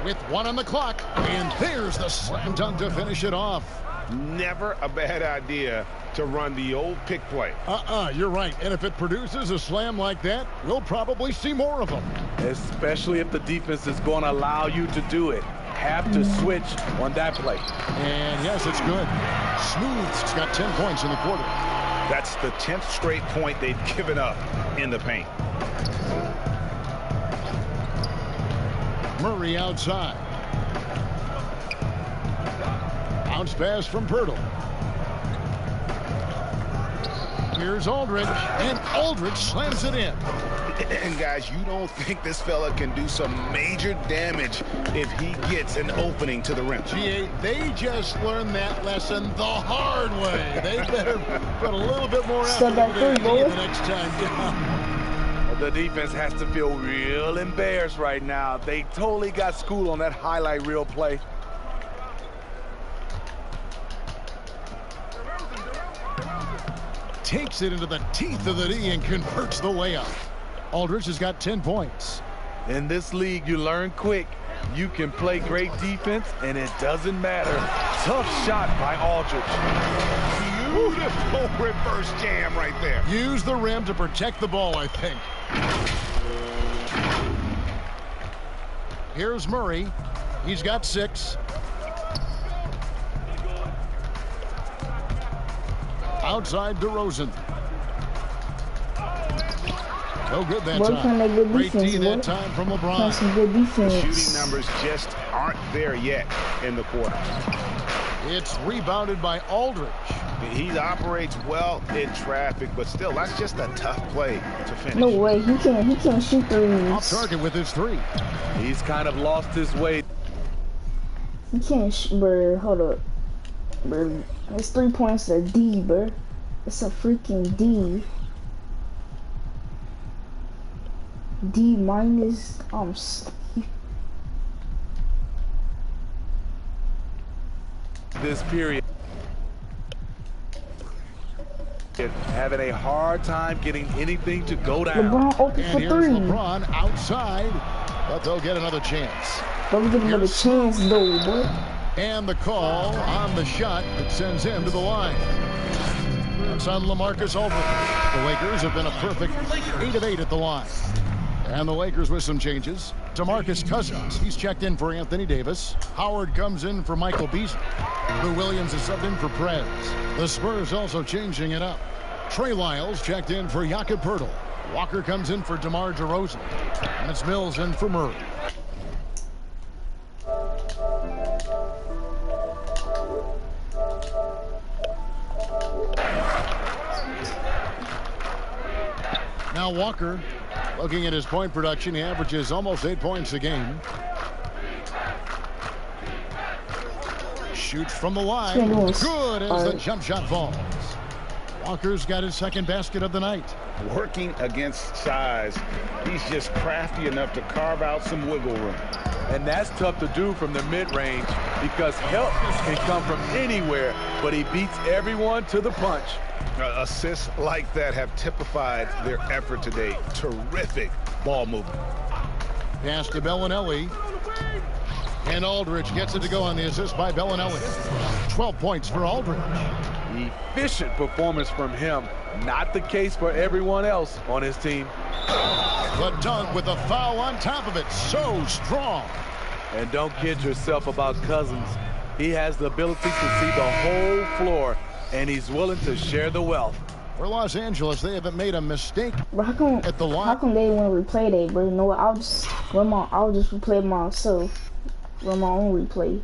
With 1 on the clock, and there's the slam dunk to finish it off. Never a bad idea to run the old pick play. You're right. And if it produces a slam like that, we'll probably see more of them. Especially if the defense is going to allow you to do it. Have to switch on that play. And yes, it's good. Smooth's got 10 points in the quarter. That's the 10th straight point they've given up in the paint. Murray outside. Bounce pass from Pirtle. Here's Aldridge, and Aldridge slams it in. And guys, you don't think this fella can do some major damage if he gets an opening to the rim. GA, they just learned that lesson the hard way. They better put a little bit more effort into the next time down. The defense has to feel real embarrassed right now. They totally got schooled on that highlight reel play. Takes it into the teeth of the D and converts the layup. Aldridge has got 10 points. In this league, you learn quick. You can play great defense, and it doesn't matter. Tough shot by Aldridge. Beautiful reverse jam right there. Use the rim to protect the ball, I think. Here's Murray. He's got 6. Outside DeRozan. No good that time. Great D that time from LeBron. Some good defense. The shooting numbers just aren't there yet in the quarter. It's rebounded by Aldridge. He operates well in traffic, but still, that's just a tough play to finish. No way, he can't shoot threes. Off target with his 3. He's kind of lost his way. He can't bro, hold up. Bro, it's 3 points to D, bro. It's a freaking D. D minus, this period. Having a hard time getting anything to go down. LeBron open for 3. LeBron outside, but they'll get another chance. They'll get another chance though, boy. And the call on the shot that sends him to the line. It's on LaMarcus Aldridge. The Lakers have been a perfect 8 of 8 at the line. And the Lakers with some changes. DeMarcus Cousins, he's checked in for Anthony Davis. Howard comes in for Michael Beasley. Lou Williams is subbed in for Prez. The Spurs also changing it up. Trey Lyles checked in for Jakob Poeltl. Walker comes in for DeMar DeRozan. And it's Mills in for Murray. Now Walker, looking at his point production, he averages almost 8 points a game. Shoots from the line. Good as the jump shot falls. Walker's got his second basket of the night. Working against size, he's just crafty enough to carve out some wiggle room. And that's tough to do from the mid-range because help can come from anywhere, but he beats everyone to the punch. Assists like that have typified their effort today. Terrific ball movement. Pass to Bellinelli. And Aldridge gets it to go on the assist by Bellinelli. 12 points for Aldridge. Efficient performance from him. Not the case for everyone else on his team. The dunk with a foul on top of it. So strong. And don't kid yourself about Cousins. He has the ability to see the whole floor, and he's willing to share the wealth. For Los Angeles, they haven't made a mistake at the line. How come they want to replay that, bro? You know what? I'll just replay it myself. Run my own replay.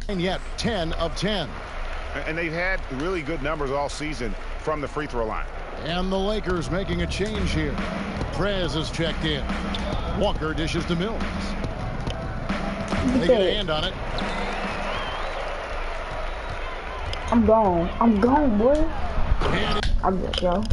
And yet 10 of 10. And they've had really good numbers all season from the free throw line. And the Lakers making a change here. Prez is checked in. Walker dishes to Mills. They get a hand on it. I'm gone. I'm gone, boy. I'm good, yo.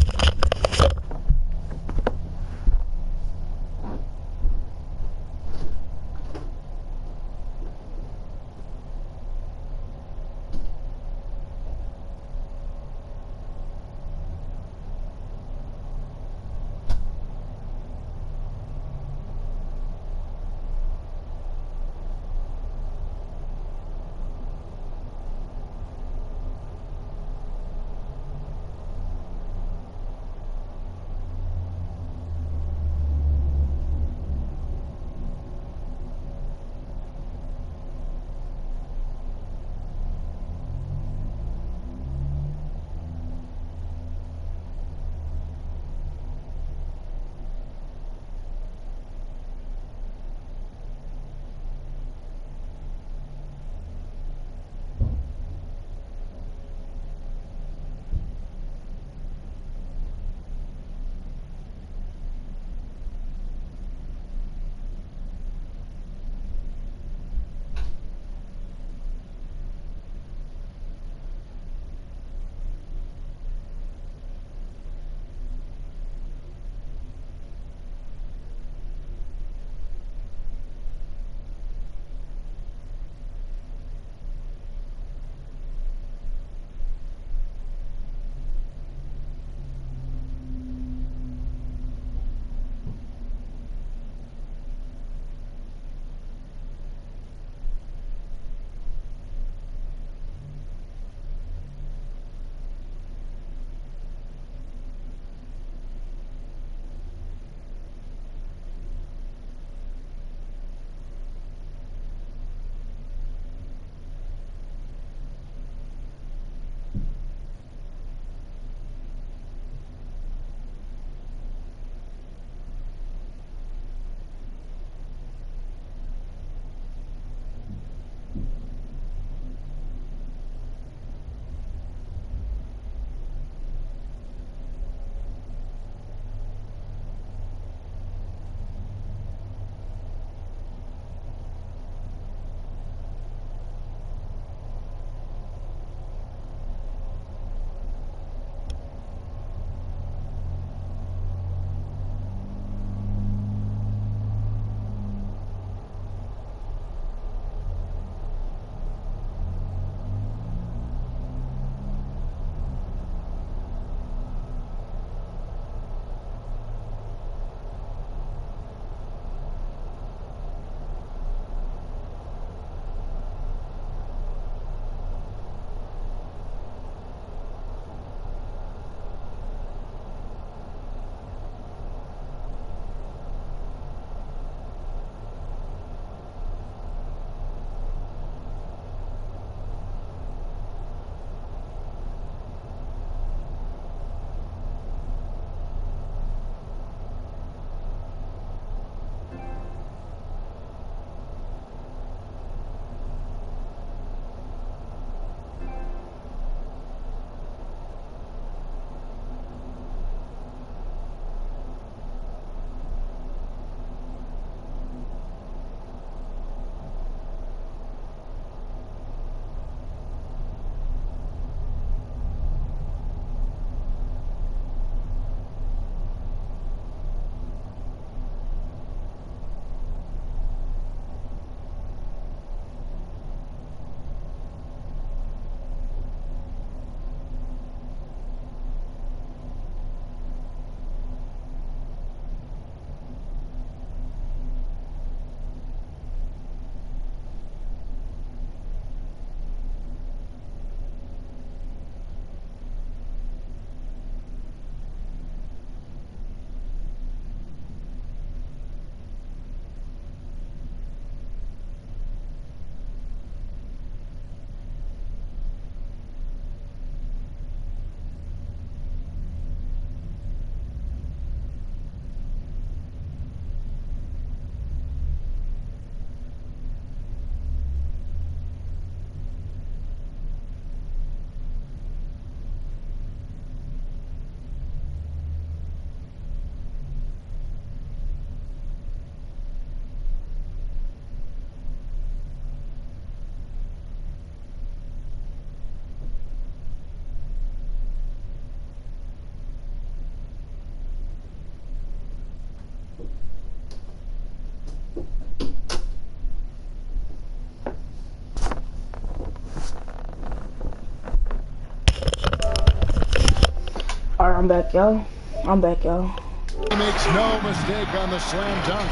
Alright, I'm back, y'all. He makes no mistake on the slam dunk.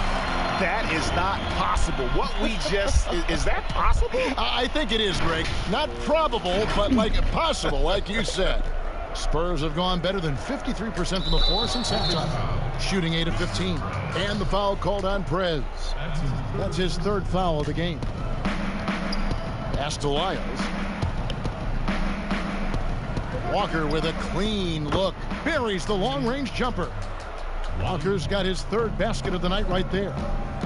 That is not possible. What we just, is that possible? I think it is, Greg. Not probable, but like possible, like you said. Spurs have gone better than 53% from the floor since halftime, shooting 8 of 15. And the foul called on Prez. That's his third foul of the game. Pass to Lyles. Walker with a clean look. Buries the long-range jumper. Walker's got his third basket of the night right there.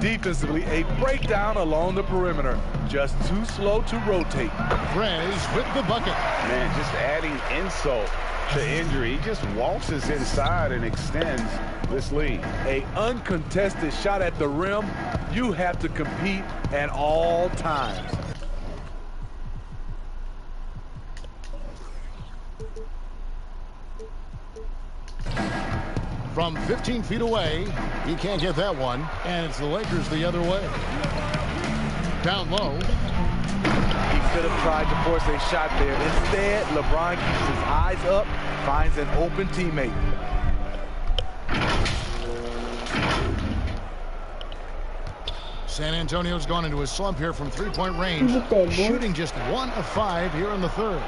Defensively, a breakdown along the perimeter. Just too slow to rotate. Prez with the bucket. Man, just adding insult to injury. He just waltzes inside and extends this lead. A uncontested shot at the rim. You have to compete at all times. From 15 feet away, he can't get that one, and it's the Lakers the other way. Down low. He could have tried to force a shot there. Instead, LeBron keeps his eyes up, finds an open teammate. San Antonio's gone into a slump here from three-point range, shooting just 1 of 5 here in the third.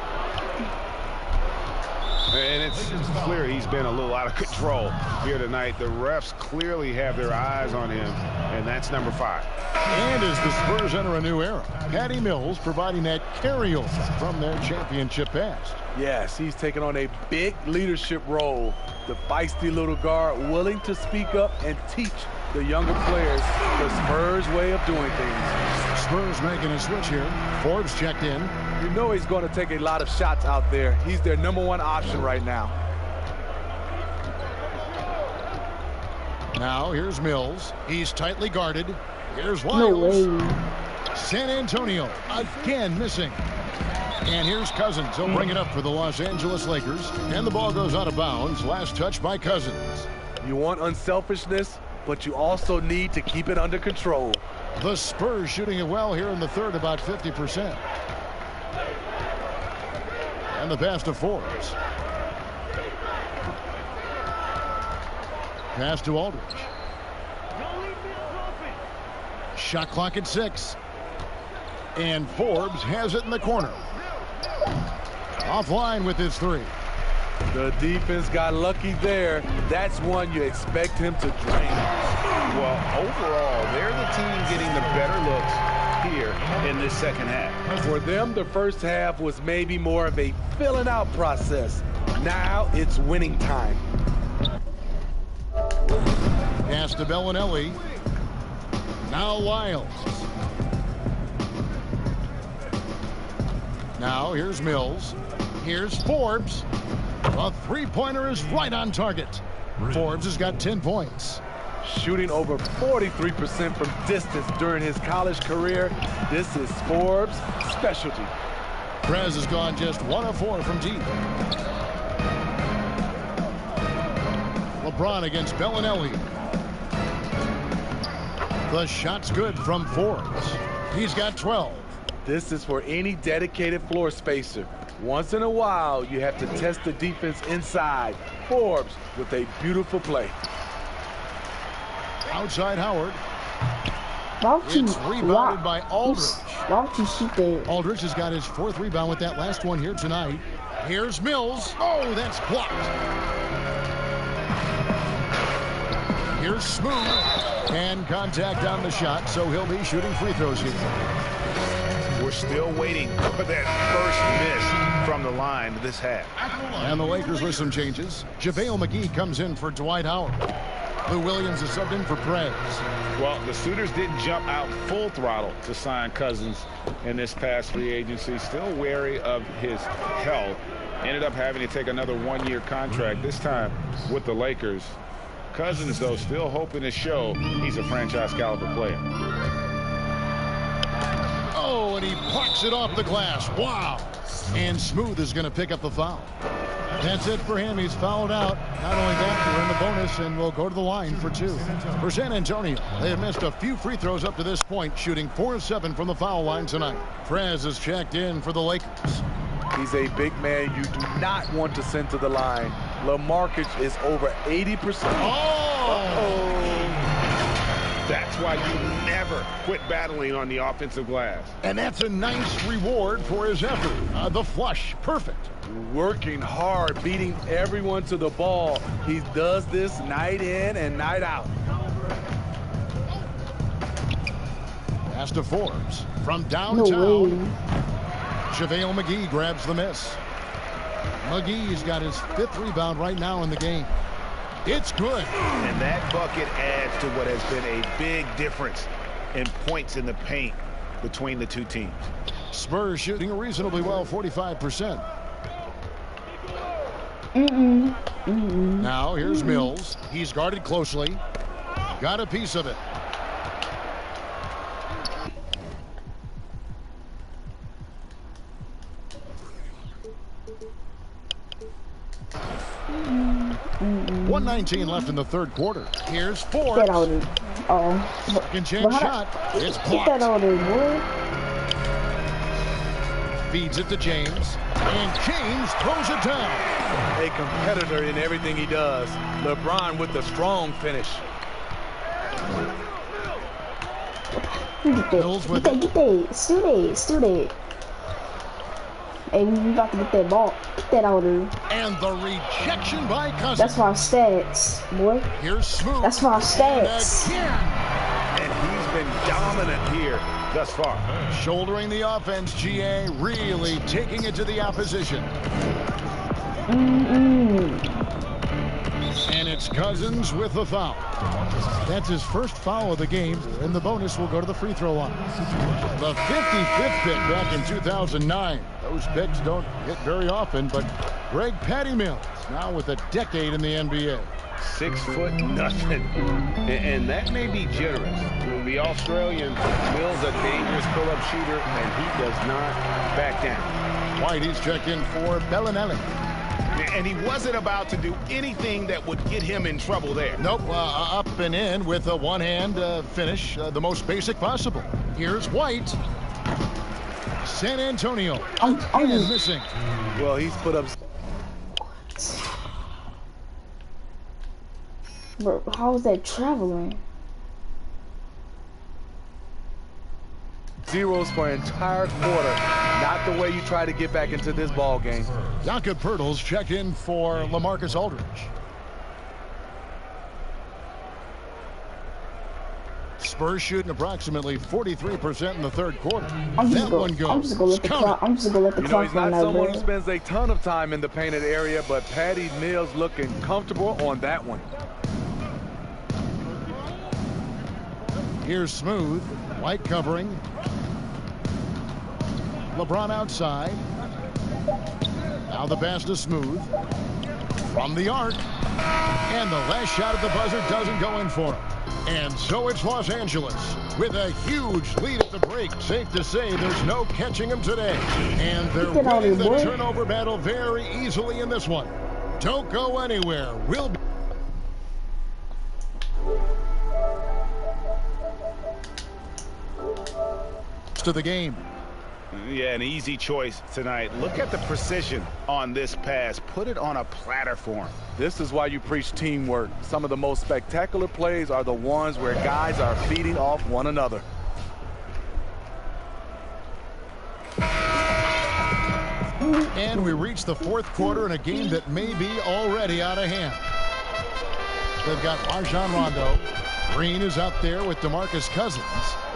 And it's clear he's been a little out of control here tonight. The refs clearly have their eyes on him, and that's number 5. And as the Spurs enter a new era, Patty Mills providing that carryover from their championship past. Yes, he's taken on a big leadership role. The feisty little guard willing to speak up and teach the younger players the Spurs way of doing things. Spurs making a switch here. Forbes checked in. You know he's going to take a lot of shots out there. He's their #1 option right now. Now here's Mills. He's tightly guarded. Here's No Lyles. way. San Antonio again missing. And here's Cousins. He'll bring it up for the Los Angeles Lakers. And the ball goes out of bounds. Last touch by Cousins. You want unselfishness, but you also need to keep it under control. The Spurs shooting it well here in the third, about 50%. And the pass to Forbes. Pass to Aldridge. Shot clock at 6. And Forbes has it in the corner. Offline with his 3. The defense got lucky there. That's one you expect him to drain. Well, overall, they're the team getting the better looks here in this second half. For them, the first half was maybe more of a filling out process. Now it's winning time. Pass to Bellinelli. Now Lyles. Now here's Mills. Here's Forbes. A three-pointer is right on target. Forbes has got 10 points. Shooting over 43% from distance during his college career. This is Forbes' specialty. Prez has gone just 1 of 4 from deep. LeBron against Bellinelli. The shot's good from Forbes. He's got 12. This is for any dedicated floor spacer. Once in a while, you have to test the defense inside. Forbes with a beautiful play. Outside Howard. It's rebounded by Aldridge. Why don't you shoot that? Aldridge has got his 4th rebound with that last one here tonight. Here's Mills. Oh, that's blocked. Here's Smooth. And contact on the shot, so he'll be shooting free throws here. We're still waiting for that first miss from the line this half. And the Lakers with some changes. JaVale McGee comes in for Dwight Howard. Lou Williams is subbed in for Prez. Well, the suitors didn't jump out full throttle to sign Cousins in this past free agency. Still wary of his health. Ended up having to take another 1-year contract, this time with the Lakers. Cousins, though, still hoping to show he's a franchise caliber player. Oh, and he plucks it off the glass. Wow. And Smooth is going to pick up the foul. That's it for him. He's fouled out. Not only that, we're in the bonus, and we'll go to the line for 2. For San Antonio, they have missed a few free throws up to this point, shooting 4 of 7 from the foul line tonight. Prez is checked in for the Lakers. He's a big man you do not want to send to the line. LaMarcus is over 80%. That's why you never quit battling on the offensive glass. And that's a nice reward for his effort. The flush, perfect. Working hard, beating everyone to the ball. He does this night in and night out. Pass to Forbes from No downtown. way. JaVale McGee grabs the miss. McGee's got his 5th rebound right now in the game. It's good. And that bucket adds to what has been a big difference in points in the paint between the two teams. Spurs shooting reasonably well, 45%. Now here's Mills. He's guarded closely. Got a piece of it. .119 left in the 3rd quarter. Here's Forbes. Get out of it. Oh. Second chance shot. It's blocked. Get that out of it, boy. Feeds it to James. And James throws it down. A competitor in everything he does. LeBron with the strong finish. Mills with Get that. Still there. Hey, we about to get that ball. Get that out of there. And the rejection by Cousins. That's for our stats, boy. Here's Smooth. That's for our stats. And he's been dominant here thus far. Shouldering the offense, GA, really taking it to the opposition. And it's Cousins with the foul. That's his first foul of the game, and the bonus will go to the free throw line. The 55th pick back in 2009. Those picks don't hit very often, but Greg Patty Mills now with a decade in the NBA. 6 foot nothing. And that may be generous. The Australian Mills a dangerous pull-up shooter, and he does not back down. Whitey's check in for Bellinelli. And he wasn't about to do anything that would get him in trouble there. Nope, up and in with a one-hand finish, the most basic possible. Here's White. San Antonio is missing. Well, he's put up. Bro, how is that traveling? Zeros for an entire quarter. Not the way you try to get back into this ball game. Jakob Poeltl's check in for LaMarcus Aldridge. Spurs shooting approximately 43% in the 3rd quarter. I'm just gonna let the clock He's run not out, someone bro. who spends a ton of time in the painted area, but Patty Mills looking comfortable on that one. Here's Smooth. White covering. LeBron outside. Now the pass to Smooth. From the arc. And the last shot at the buzzer doesn't go in for him. And so it's Los Angeles with a huge lead at the break. Safe to say there's no catching them today. And they're winning the turnover battle very easily in this one. Don't go anywhere. We'll be to the game. Yeah, an easy choice tonight. Look at the precision on this pass. Put it on a platter for him. This is why you preach teamwork. Some of the most spectacular plays are the ones where guys are feeding off one another. And we reach the 4th quarter in a game that may be already out of hand. They've got Rajon Rondo. Green is out there with DeMarcus Cousins.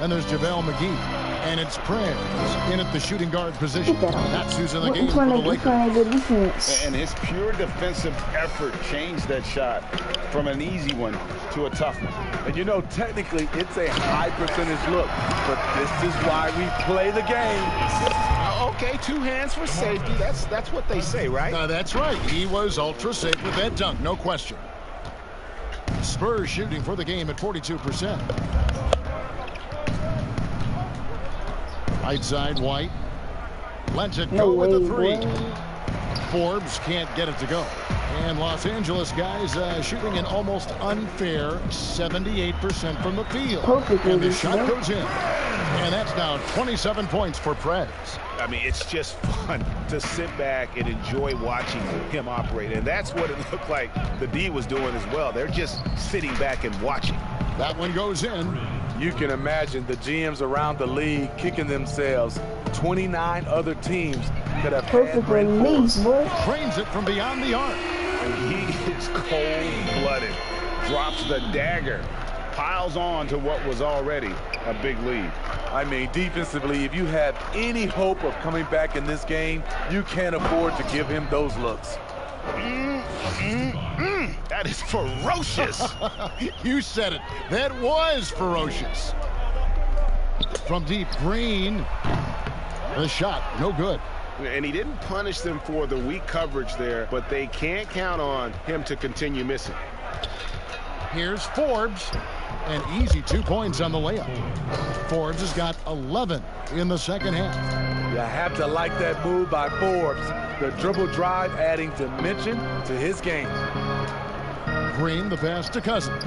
And there's JaVale McGee. And it's Prince in at the shooting guard position. That's who's in the game for the Lakers. And his pure defensive effort changed that shot from an easy one to a tough one. And you know, technically, it's a high percentage look. But this is why we play the game. Okay, 2 hands for safety. That's what they say, right? That's right. He was ultra safe with that dunk, no question. Spurs shooting for the game at 42%. Right side, White. Lets it go with the 3. Forbes can't get it to go. And Los Angeles guys shooting an almost unfair 78% from the field. Perfectly, and the shot goes in. And that's now 27 points for Prez. I mean, it's just fun to sit back and enjoy watching him operate. And that's what it looked like the D was doing as well. They're just sitting back and watching. That one goes in. You can imagine the GMs around the league kicking themselves. 29 other teams could have Perfect release, boy. Trains it from beyond the arc. And he is cold-blooded. Drops the dagger. Piles on to what was already a big lead. I mean, defensively, if you have any hope of coming back in this game, you can't afford to give him those looks. That is ferocious. You said it. That was ferocious. From deep, Green. The shot, no good. And he didn't punish them for the weak coverage there, but they can't count on him to continue missing. Here's Forbes. An easy 2 points on the layup. Forbes has got 11 in the second half. You have to like that move by Forbes. The dribble drive adding dimension to his game. Green, the pass to Cousins.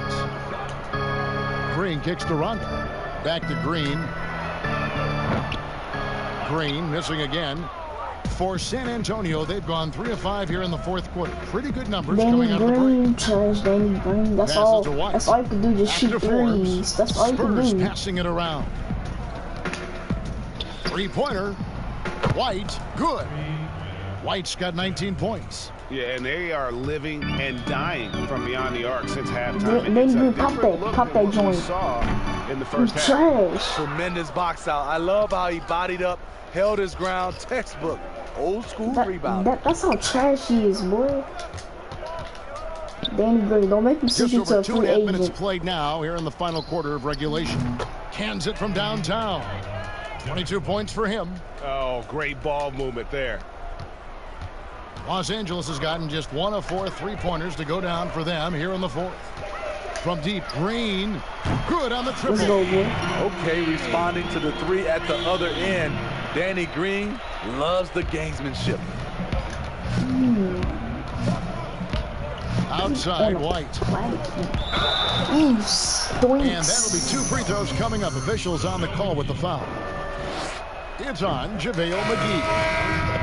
Green kicks to Rondo. Back to Green. Green missing again. For San Antonio, they've gone 3 of 5 here in the fourth quarter. Pretty good numbers coming out of the break. Danny Green. That's all you can do, just shoot threes. That's all you can do. Passing it around. Three-pointer. White, good. White's got 19 points. Yeah, and they are living and dying from beyond the arc since halftime. Then you pop that joint. Saw in the first half. Trash. Tremendous box out. I love how he bodied up, held his ground, textbook. Old school rebound. That's how trash he is, boy. Danny Green, don't make him switch into a free agent. Minutes played now here in the final quarter of regulation. Cans it from downtown. 22 points for him. Oh, great ball movement there. Los Angeles has gotten just 1 of 4 3-pointers to go down for them here in the fourth. From deep, Green, good on the triple. Let's go, boy. Okay, responding to the 3 at the other end. Danny Green loves the gamesmanship. Outside, White. And that'll be 2 free throws coming up. Officials on the call with the foul. It's on JaVale McGee.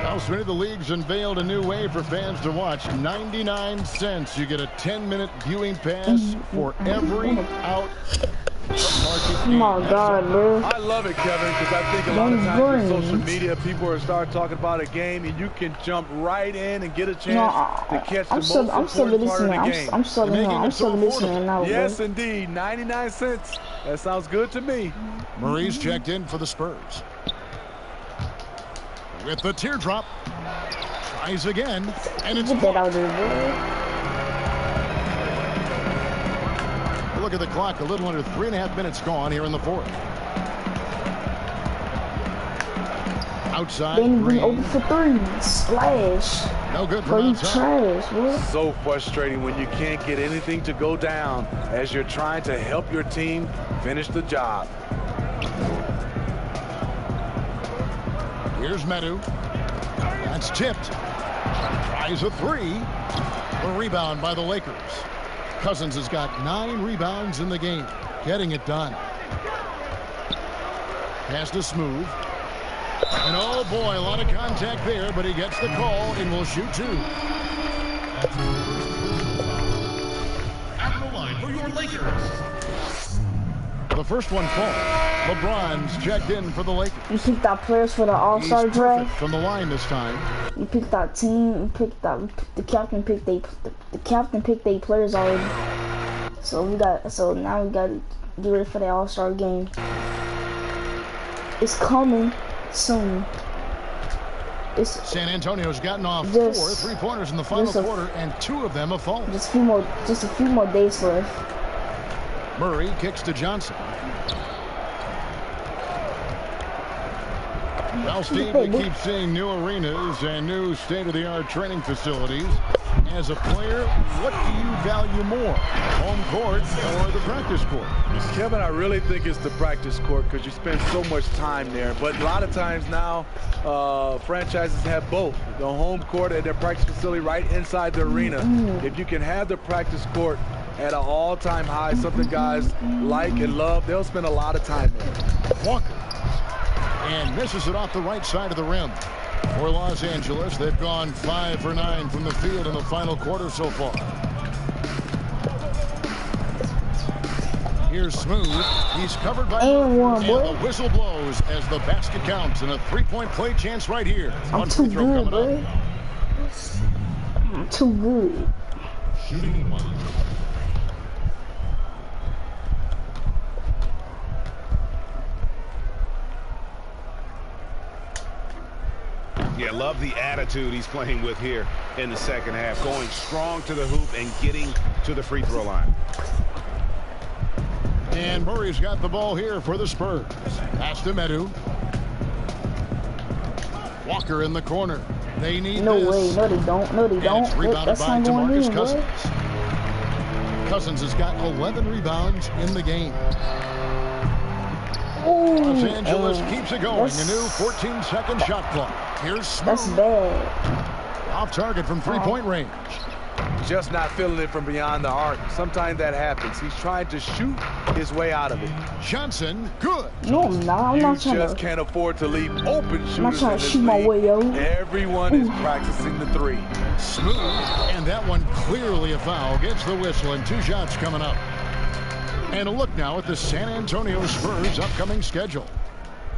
Now, Smitty, the league's unveiled a new way for fans to watch. 99 cents. You get a 10-minute viewing pass for every out. Oh my God, bro. I love it, Kevin, because I think a lot of times on social media, people are starting talking about a game, and you can jump right in and get a chance to catch the most important part of the game. I'm still listening now. Yes, indeed. 99 cents. That sounds good to me. Murray's checked in for the Spurs. With the teardrop. Tries again, and it's get out there, boy. Look at the clock, a little under 3.5 minutes gone here in the fourth. Outside, Then Green. open for 3. Splash. No good from outside. Trash, boy. So frustrating when you can't get anything to go down as you're trying to help your team finish the job. Here's Medu. That's tipped. Tries a 3. A rebound by the Lakers. Cousins has got 9 rebounds in the game. Getting it done. Pass to Smooth. And oh boy, a lot of contact there, but he gets the call and will shoot 2. At the line for your Lakers. The first one called. LeBron's checked in for the Lakers. You picked out players for the All-Star draft. From the line this time. You picked out team. You picked out the captain. Picked the captain picked 8 players already. So now we got to get ready for the All-Star game. It's coming soon. San Antonio's gotten off 4 3-pointers in the final quarter, and 2 of them have fallen. Just a few more days left. Murray kicks to Johnson. Well, Steve, we keep seeing new arenas and new state-of-the-art training facilities. As a player, what do you value more, home court or the practice court? Kevin, I really think it's the practice court because you spend so much time there. But a lot of times now, franchises have both, the home court and their practice facility right inside the arena. If you can have the practice court at an all-time high, something guys like and love, they'll spend a lot of time there. Walker. And misses it off the right side of the rim. For Los Angeles, they've gone 5 for 9 from the field in the final quarter so far. Here's Smooth. He's covered by and the whistle blows as the basket counts, and a three-point play chance right here. I'm too good, boy. I'm too good. Shooting one. Yeah, love the attitude he's playing with here in the second half. Going strong to the hoop and getting to the free throw line. And Murray's got the ball here for the Spurs. Pass to Medu. Walker in the corner. They need no this. way. No, they don't. No, they don't. It's rebounded That's by not going DeMarcus in, Cousins. boy. Cousins has got 11 rebounds in the game. Ooh, Los Angeles keeps it going. A new 14-second shot clock. Here's Smooth. That's bad. Off target from three-point range. Just not feeling it from beyond the arc. Sometimes that happens. He's trying to shoot his way out of it. Johnson, good. No, I'm not. I'm not trying You just to. can't afford to leave open shooters. I'm not trying in to this shoot my league. way, yo. Everyone is practicing the three. Smooth. And that one clearly a foul. Gets the whistle, and 2 shots coming up. And a look now at the San Antonio Spurs' upcoming schedule.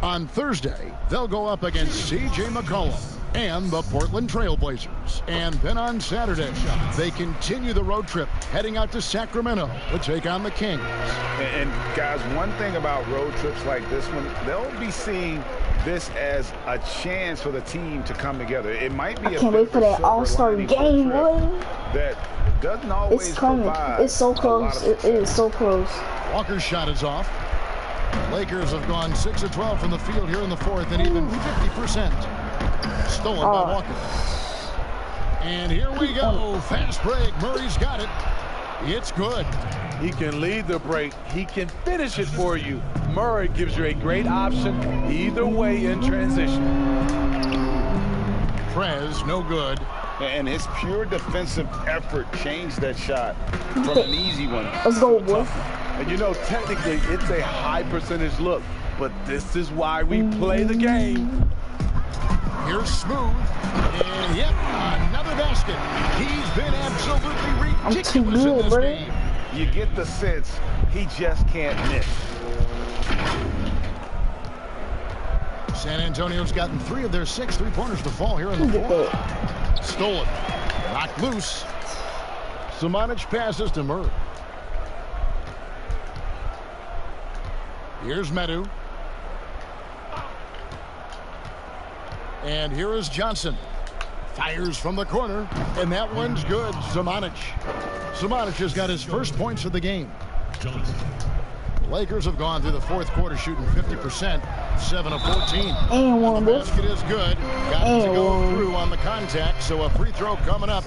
On Thursday, they'll go up against C.J. McCollum and the Portland Trail Blazers. And then on Saturday, they continue the road trip, heading out to Sacramento to take on the Kings. And guys, one thing about road trips like this one, they'll be seeing this as a chance for the team to come together. It might be I can't wait for that All-Star game, boy. That doesn't always It's coming. It's so close. It is so close. Walker's shot is off. Lakers have gone 6 of 12 from the field here in the fourth, and even 50%. Stolen by Walker. And here we go. Fast break. Murray's got it. It's good. He can lead the break. He can finish it for you. Murray gives you a great option either way in transition. Prez, no good. And his pure defensive effort changed that shot from an easy one. Let's go, boy. And you know, technically, it's a high percentage look, but this is why we play the game. Here's Smooth. And yep, another basket. He's been absolutely ridiculous in this game. You get the sense he just can't miss. San Antonio's gotten 3 of their 6 3-pointers to fall here in the fourth. Stolen. Knocked loose. Samanic passes to Murray. Here's Medu. And here is Johnson. Fires from the corner, and that one's good. Samanic. Samanic has got his first points of the game. The Lakers have gone through the fourth quarter shooting 50%, 7 of 14. And one, the basket is good. Got it to go through on the contact, so a free throw coming up.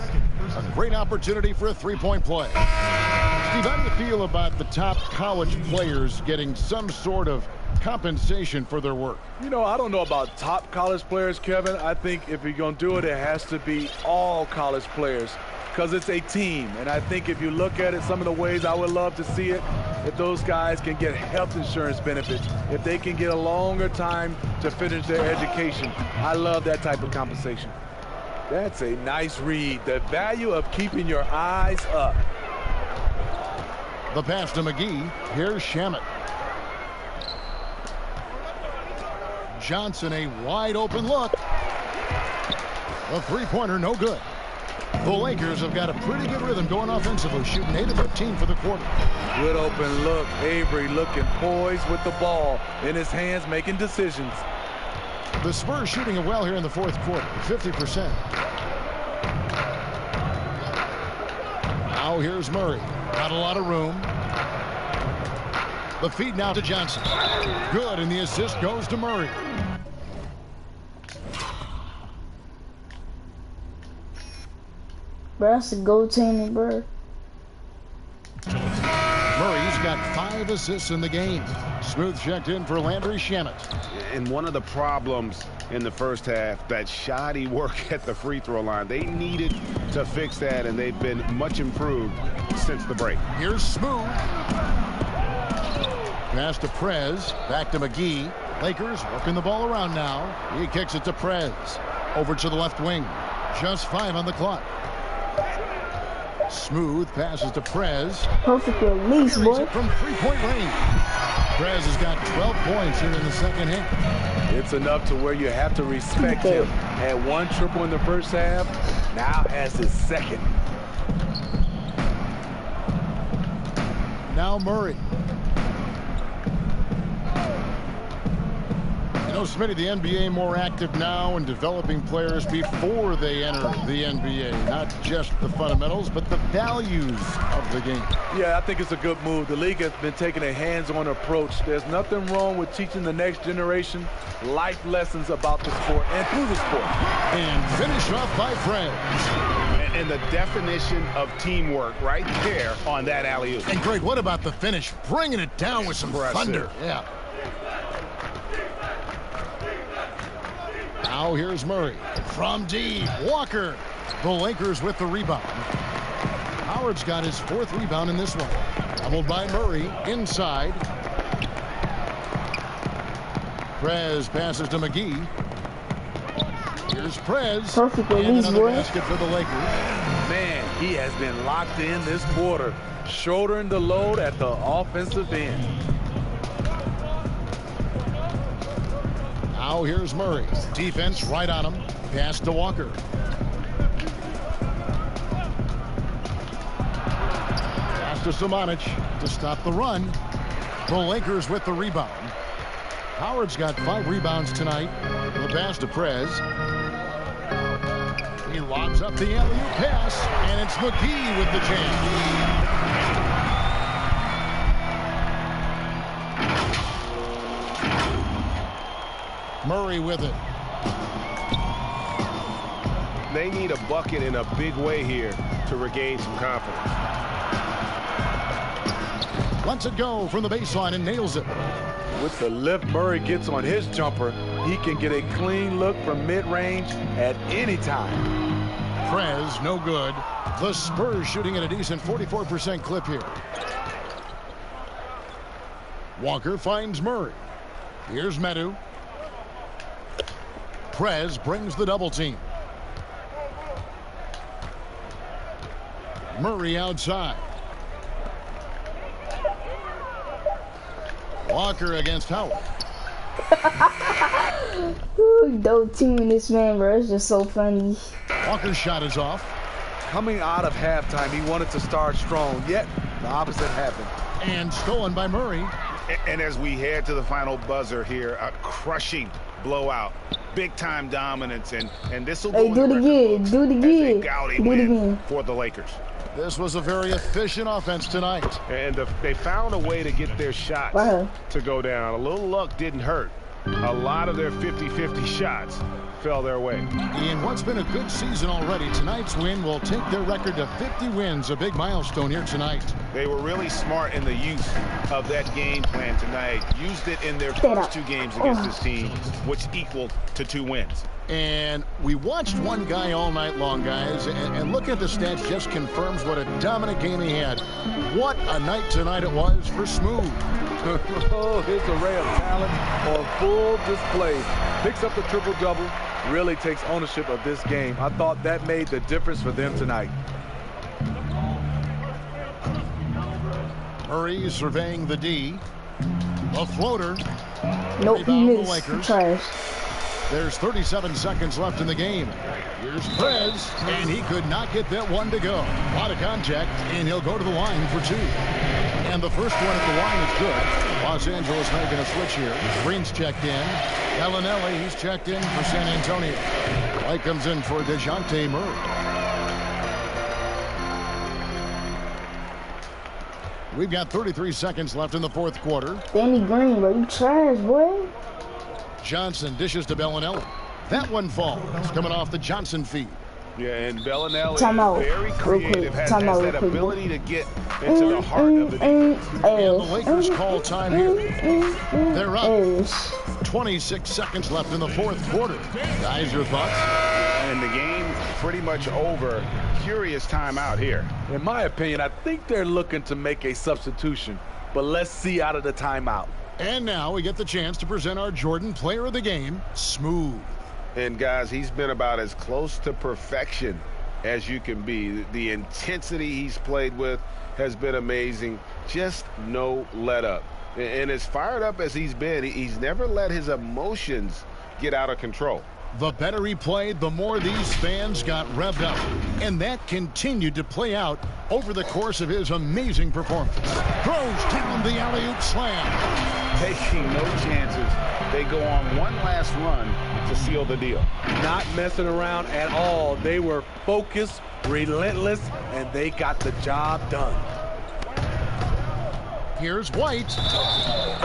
A great opportunity for a three-point play. Steve, how do you feel about the top college players getting some sort of compensation for their work? You know, I don't know about top college players, Kevin. I think if you're going to do it, it has to be all college players because it's a team. And I think if you look at it, some of the ways I would love to see it, if those guys can get health insurance benefits, if they can get a longer time to finish their education. I love that type of compensation. That's a nice read. The value of keeping your eyes up. The pass to McGee. Here's Shamet. Johnson, a wide open look. A three-pointer, no good. The Lakers have got a pretty good rhythm going offensively, shooting 8 of 15 for the quarter. Good open look. Avery looking poised with the ball in his hands, making decisions. The Spurs shooting it well here in the fourth quarter, 50%. Now here's Murray. Got a lot of room. The feed now to Johnson. Good, and the assist goes to Murray. Bro, that's a goaltender, bro. Murray's got 5 assists in the game. Smooth checked in for Landry Shamet. And one of the problems in the first half, that shoddy work at the free throw line. They needed to fix that, and they've been much improved since the break. Here's Smooth. Pass to Prez. Back to McGee. Lakers working the ball around now. He kicks it to Prez. Over to the left wing. Just 5 on the clock. Smooth passes to Prez. Perfect release, boy. From three-point range. Prez has got 12 points here in the second half. It's enough to where you have to respect him. Had 1 triple in the first half, now has his second. Now Murray. You know, Smitty, the NBA more active now in developing players before they enter the NBA. Not just the fundamentals, but the values of the game. Yeah, I think it's a good move. The league has been taking a hands-on approach. There's nothing wrong with teaching the next generation life lessons about the sport and through the sport. And finish off by Prez. And the definition of teamwork right there on that alley-oop. And Greg, what about the finish? Bringing it down with some thunder. Yeah. Now here's Murray from deep. Walker. The Lakers with the rebound. Howard's got his 4th rebound in this one. Doubled by Murray inside. Prez passes to McGee. Here's Prez. Perfect and release, another boy. basket for the Lakers. Man, he has been locked in this quarter, shouldering the load at the offensive end. Now here's Murray. Defense right on him. Pass to Walker. Pass to Samanic to stop the run. The Lakers with the rebound. Howard's got 5 rebounds tonight. The pass to Prez. He lobs up the alley-oop pass, and it's McGee with the jam. Murray with it. They need a bucket in a big way here to regain some confidence. Lets it go from the baseline and nails it. With the lift Murray gets on his jumper, he can get a clean look from mid-range at any time. Prez, no good. The Spurs shooting at a decent 44% clip here. Walker finds Murray. Here's Medu. Prez brings the double team. Murray outside. Walker against Howard. Ooh, dope teaming this man, bro. It's just so funny. Walker's shot is off. Coming out of halftime, he wanted to start strong, yet the opposite happened. And stolen by Murray. And as we head to the final buzzer here, a crushing blowout. Big-time dominance, and this will Hey, do it again. Do it again. Do it again. For the Lakers. This was a very efficient offense tonight. And they found a way to get their shots to go down. A little luck didn't hurt. A lot of their 50-50 shots fell their way. In what's been a good season already, tonight's win will take their record to 50 wins, a big milestone here tonight. They were really smart in the use of that game plan tonight. Used it in their first 2 games against this team, which equaled to 2 wins. And we watched one guy all night long, guys, and look at the stats just confirms what a dominant game he had. What a night tonight it was for Smooth. Oh, his array of talent on full display. Picks up the triple-double, really takes ownership of this game. I thought that made the difference for them tonight. Murray surveying the D. A floater. Nope, he missed. Trash. There's 37 seconds left in the game. Here's Prez, and he could not get that one to go. A lot of contact, and he'll go to the line for 2. And the first one at the line is good. Los Angeles making a switch here. Green's checked in. Bellinelli, he's checked in for San Antonio. White comes in for DeJounte Murray. We've got 33 seconds left in the 4th quarter. Danny Green, bro, you trash, boy. Johnson dishes to Bellinelli. That one falls. Coming off the Johnson feed. Yeah, and Bellinelli Timeout. is very creative, has Timeout that real quick. ability to get into the heart of the defense. And the Lakers call time here. They're up. 26 seconds left in the fourth quarter. Guys, your thoughts? And the game pretty much over. Curious timeout here. In my opinion, I think they're looking to make a substitution, but let's see out of the timeout. And now we get the chance to present our Jordan Player of the Game, Smooth. And guys, he's been about as close to perfection as you can be. The intensity he's played with has been amazing. Just no let up. And as fired up as he's been, he's never let his emotions get out of control. The better he played, the more these fans got revved up. And that continued to play out over the course of his amazing performance. Throws down the alley-oop slam. Taking no chances. They go on one last run to seal the deal. Not messing around at all. They were focused, relentless, and they got the job done. Here's White.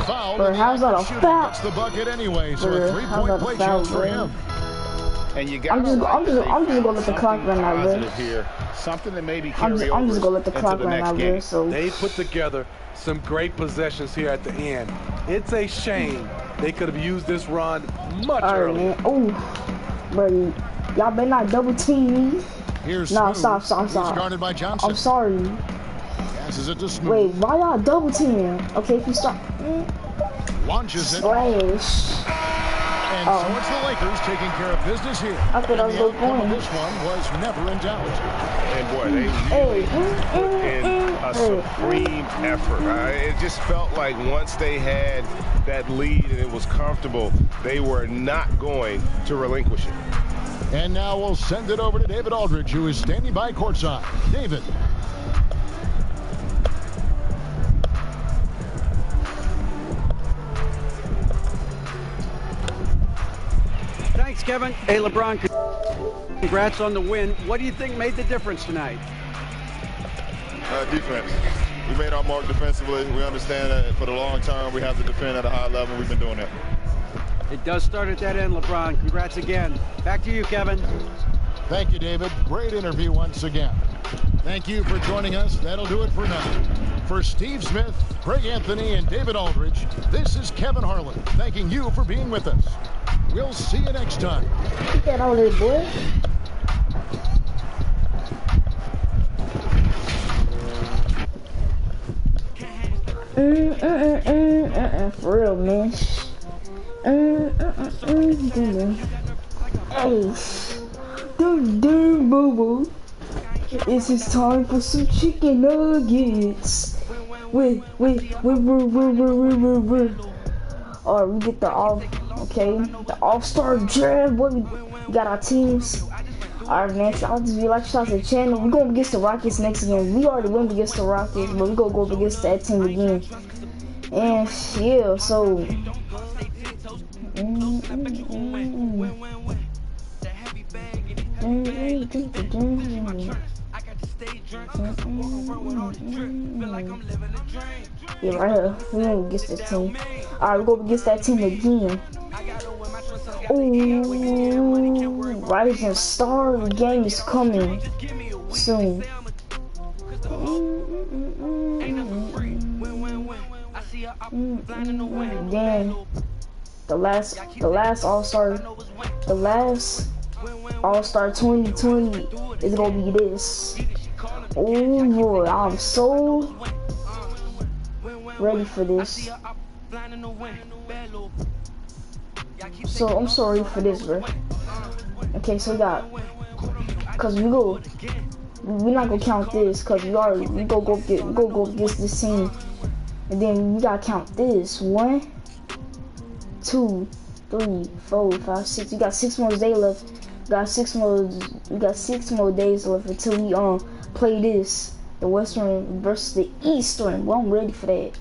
Foul. Bro, how's that a foul? Gets the bucket anyway, so a three-point play chance for him. And you got I'm just gonna let the clock run out, bro. Here, something that maybe I'm just gonna let the clock run out, bro. So they put together some great possessions here at the end. It's a shame they could have used this run much earlier. Oh, bro, y'all better not double team me. Here's No, Smooth. stop. He's guarded by Johnson. I'm sorry. Passes it to Smooth. Wait, why y'all double teaming? Okay, if you stop. Launches it. Slash. And so it's the Lakers taking care of business here. I thought that was the the outcome of point. this one was never in doubt. And boy, they really put in a supreme effort. It just felt like once they had that lead and it was comfortable, they were not going to relinquish it. And now we'll send it over to David Aldridge, who is standing by courtside. David. Thanks, Kevin. Hey, LeBron, congrats on the win. What do you think made the difference tonight? Defense. We made our mark defensively. We understand that for the long term, we have to defend at a high level. We've been doing that. It does start at that end, LeBron. Congrats again. Back to you, Kevin. Thank you, David. Great interview once again. Thank you for joining us. That'll do it for now. For Steve Smith, Greg Anthony, and David Aldridge, this is Kevin Harlan thanking you for being with us. We'll see you next time. Get that on there, boy. For real, man. Hey, dude, boo-boo. It's his time for some chicken nuggets. Wait. Alright, we get the the All-Star Draft. What we got our teams. Alright, man, I'll just be like, shout out to the channel. We're going against the Rockets next game. We already went against the Rockets, but we're gonna go up against that team again. And yeah, so yeah, right here. We went against this team. Alright, we go against that team again. Ooh, Rising Star, the game is coming soon. Damn, the last All-Star 2020 is gonna be this. Oh boy, I'm so ready for this. So I'm sorry for this, bro. Okay, so we're not gonna count this, cause we go against this team, and then we gotta count this. 1, 2, 3, 4, 5, 6. We got 6 more days left. We got 6 more days left until we play this, the Western versus the Eastern. Well, I'm ready for that.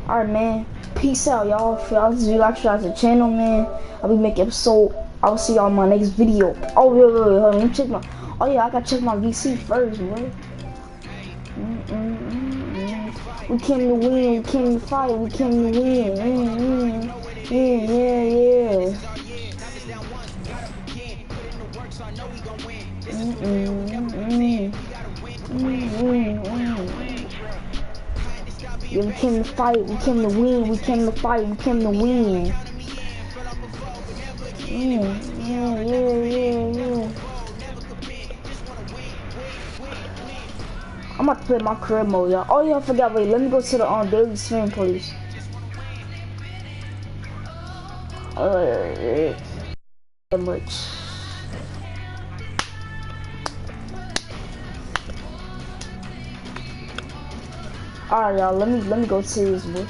All right, man. Peace out, y'all. If y'all just like the channel, man, I'll be making episode. I'll see y'all in my next video. Oh, wait, hold on. Let me check my. Oh yeah, I gotta check my VC first, bro. We came to win. We came to fight. We came to win. Yeah. Yeah, we came to fight, we came to win, we came to fight, we came to win. Yeah. I'm about to play my career mode, y'all. Oh yeah, I forgot, wait, let me go to the daily spin, please. That much. Alright, y'all, let me go to this, boy.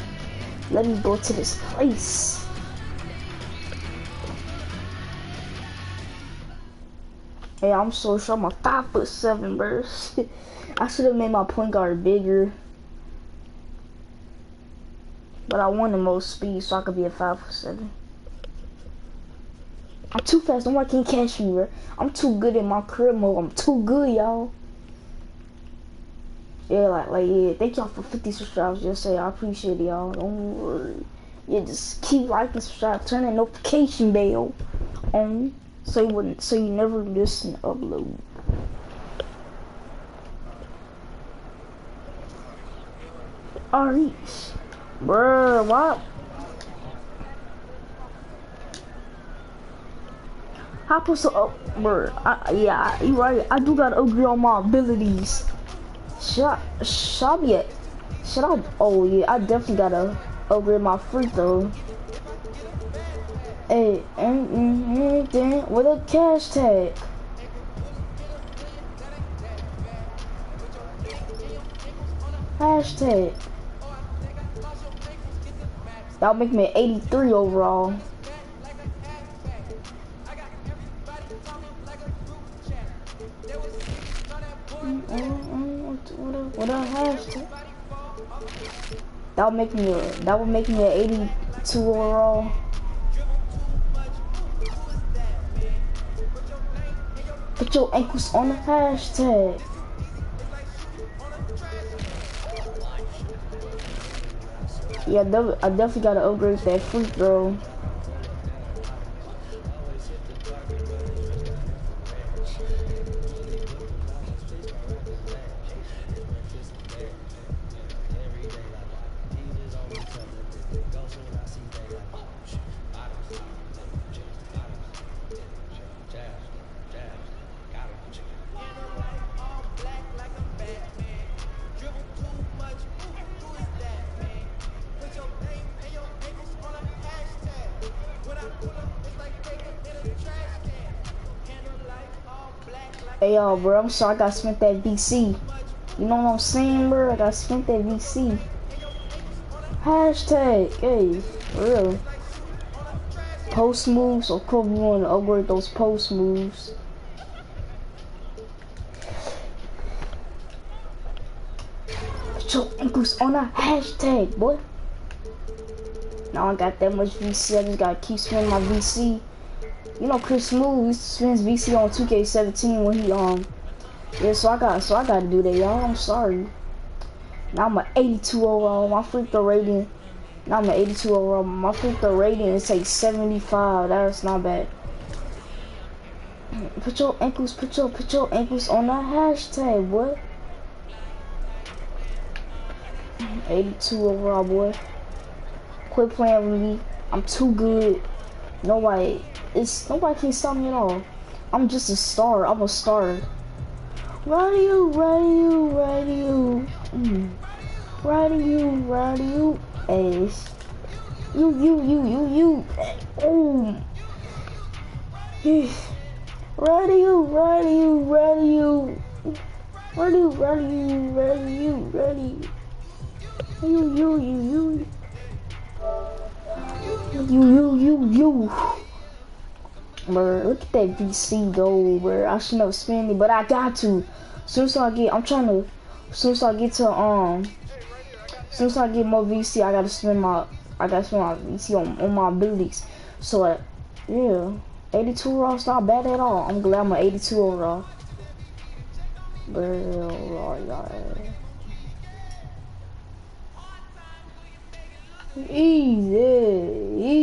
Let me go to this place. Hey, I'm so sure I'm a 5'7", bro. I should have made my point guard bigger. But I want the most speed so I could be a 5'7". I'm too fast, nobody can catch me, bro. I'm too good in my career mode. I'm too good, y'all. Yeah, yeah, thank y'all for 50 subscribers. Just say I appreciate y'all. Don't worry. Yeah, just keep liking, subscribe, turn that notification bell on so you never miss an upload. Alright, bruh, what? How supposed to bruh? Yeah, you right. I do gotta upgrade on my abilities. Should I oh yeah, I definitely gotta upgrade my free throw. Hey, then with a cash tag. Hashtag. That'll make me an 83 overall. What a hashtag. That would make me an 82 overall. Put your ankles on the hashtag. Yeah, I definitely gotta upgrade that free throw. Hey yo, bro, I'm sorry I got spent that VC. You know what I'm saying, bro? I got spent that VC. Hashtag, hey, for real. Post moves, of course we want to upgrade those post moves. Put your ankles on a hashtag, boy. Now I got that much VC, I just gotta keep spending my VC. You know Chris Smooth spends VC on 2K17 when he yeah, so I gotta do that, y'all. I'm sorry. Now I'm an 82 overall. My free throw rating. Now I'm an 82 overall. My free throw rating is like 75. That's not bad. Put your ankles on the hashtag, boy. 82 overall, boy. Quit playing with me. I'm too good. Nobody can stop me at all. I'm just a star. I'm a star. Radio. Hey. You. Oh. Radio. You. Bro, look at that VC goal, bro. I should never spend it, but I got to. Soon as I get more VC, I gotta spend my VC on my abilities. So yeah, 82 overall is not bad at all. I'm glad I'm an 82 overall. Bro, easy.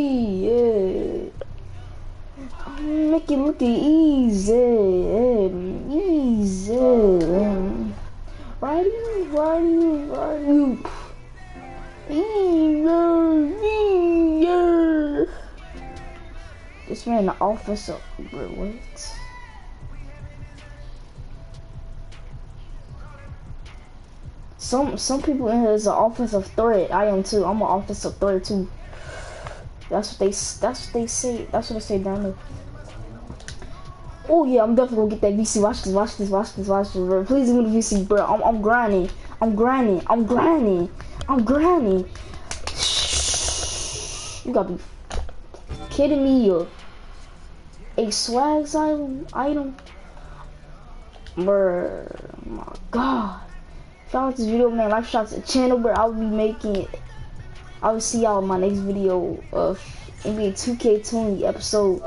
Make it look easy. Easy. Right. This man in the office of what? Some people in here is an offensive threat. I am too. I'm an offensive threat too. That's what they say. That's what they say down there. Oh yeah, I'm definitely gonna get that VC. Watch this, bro. Please give me the VC, bro. I'm grinding. You gotta be kidding me, yo. A swag item? Bruh, my god. If y'all like this video, man, like, subscribe to the channel, bro. I will see y'all in my next video of NBA 2K20 episode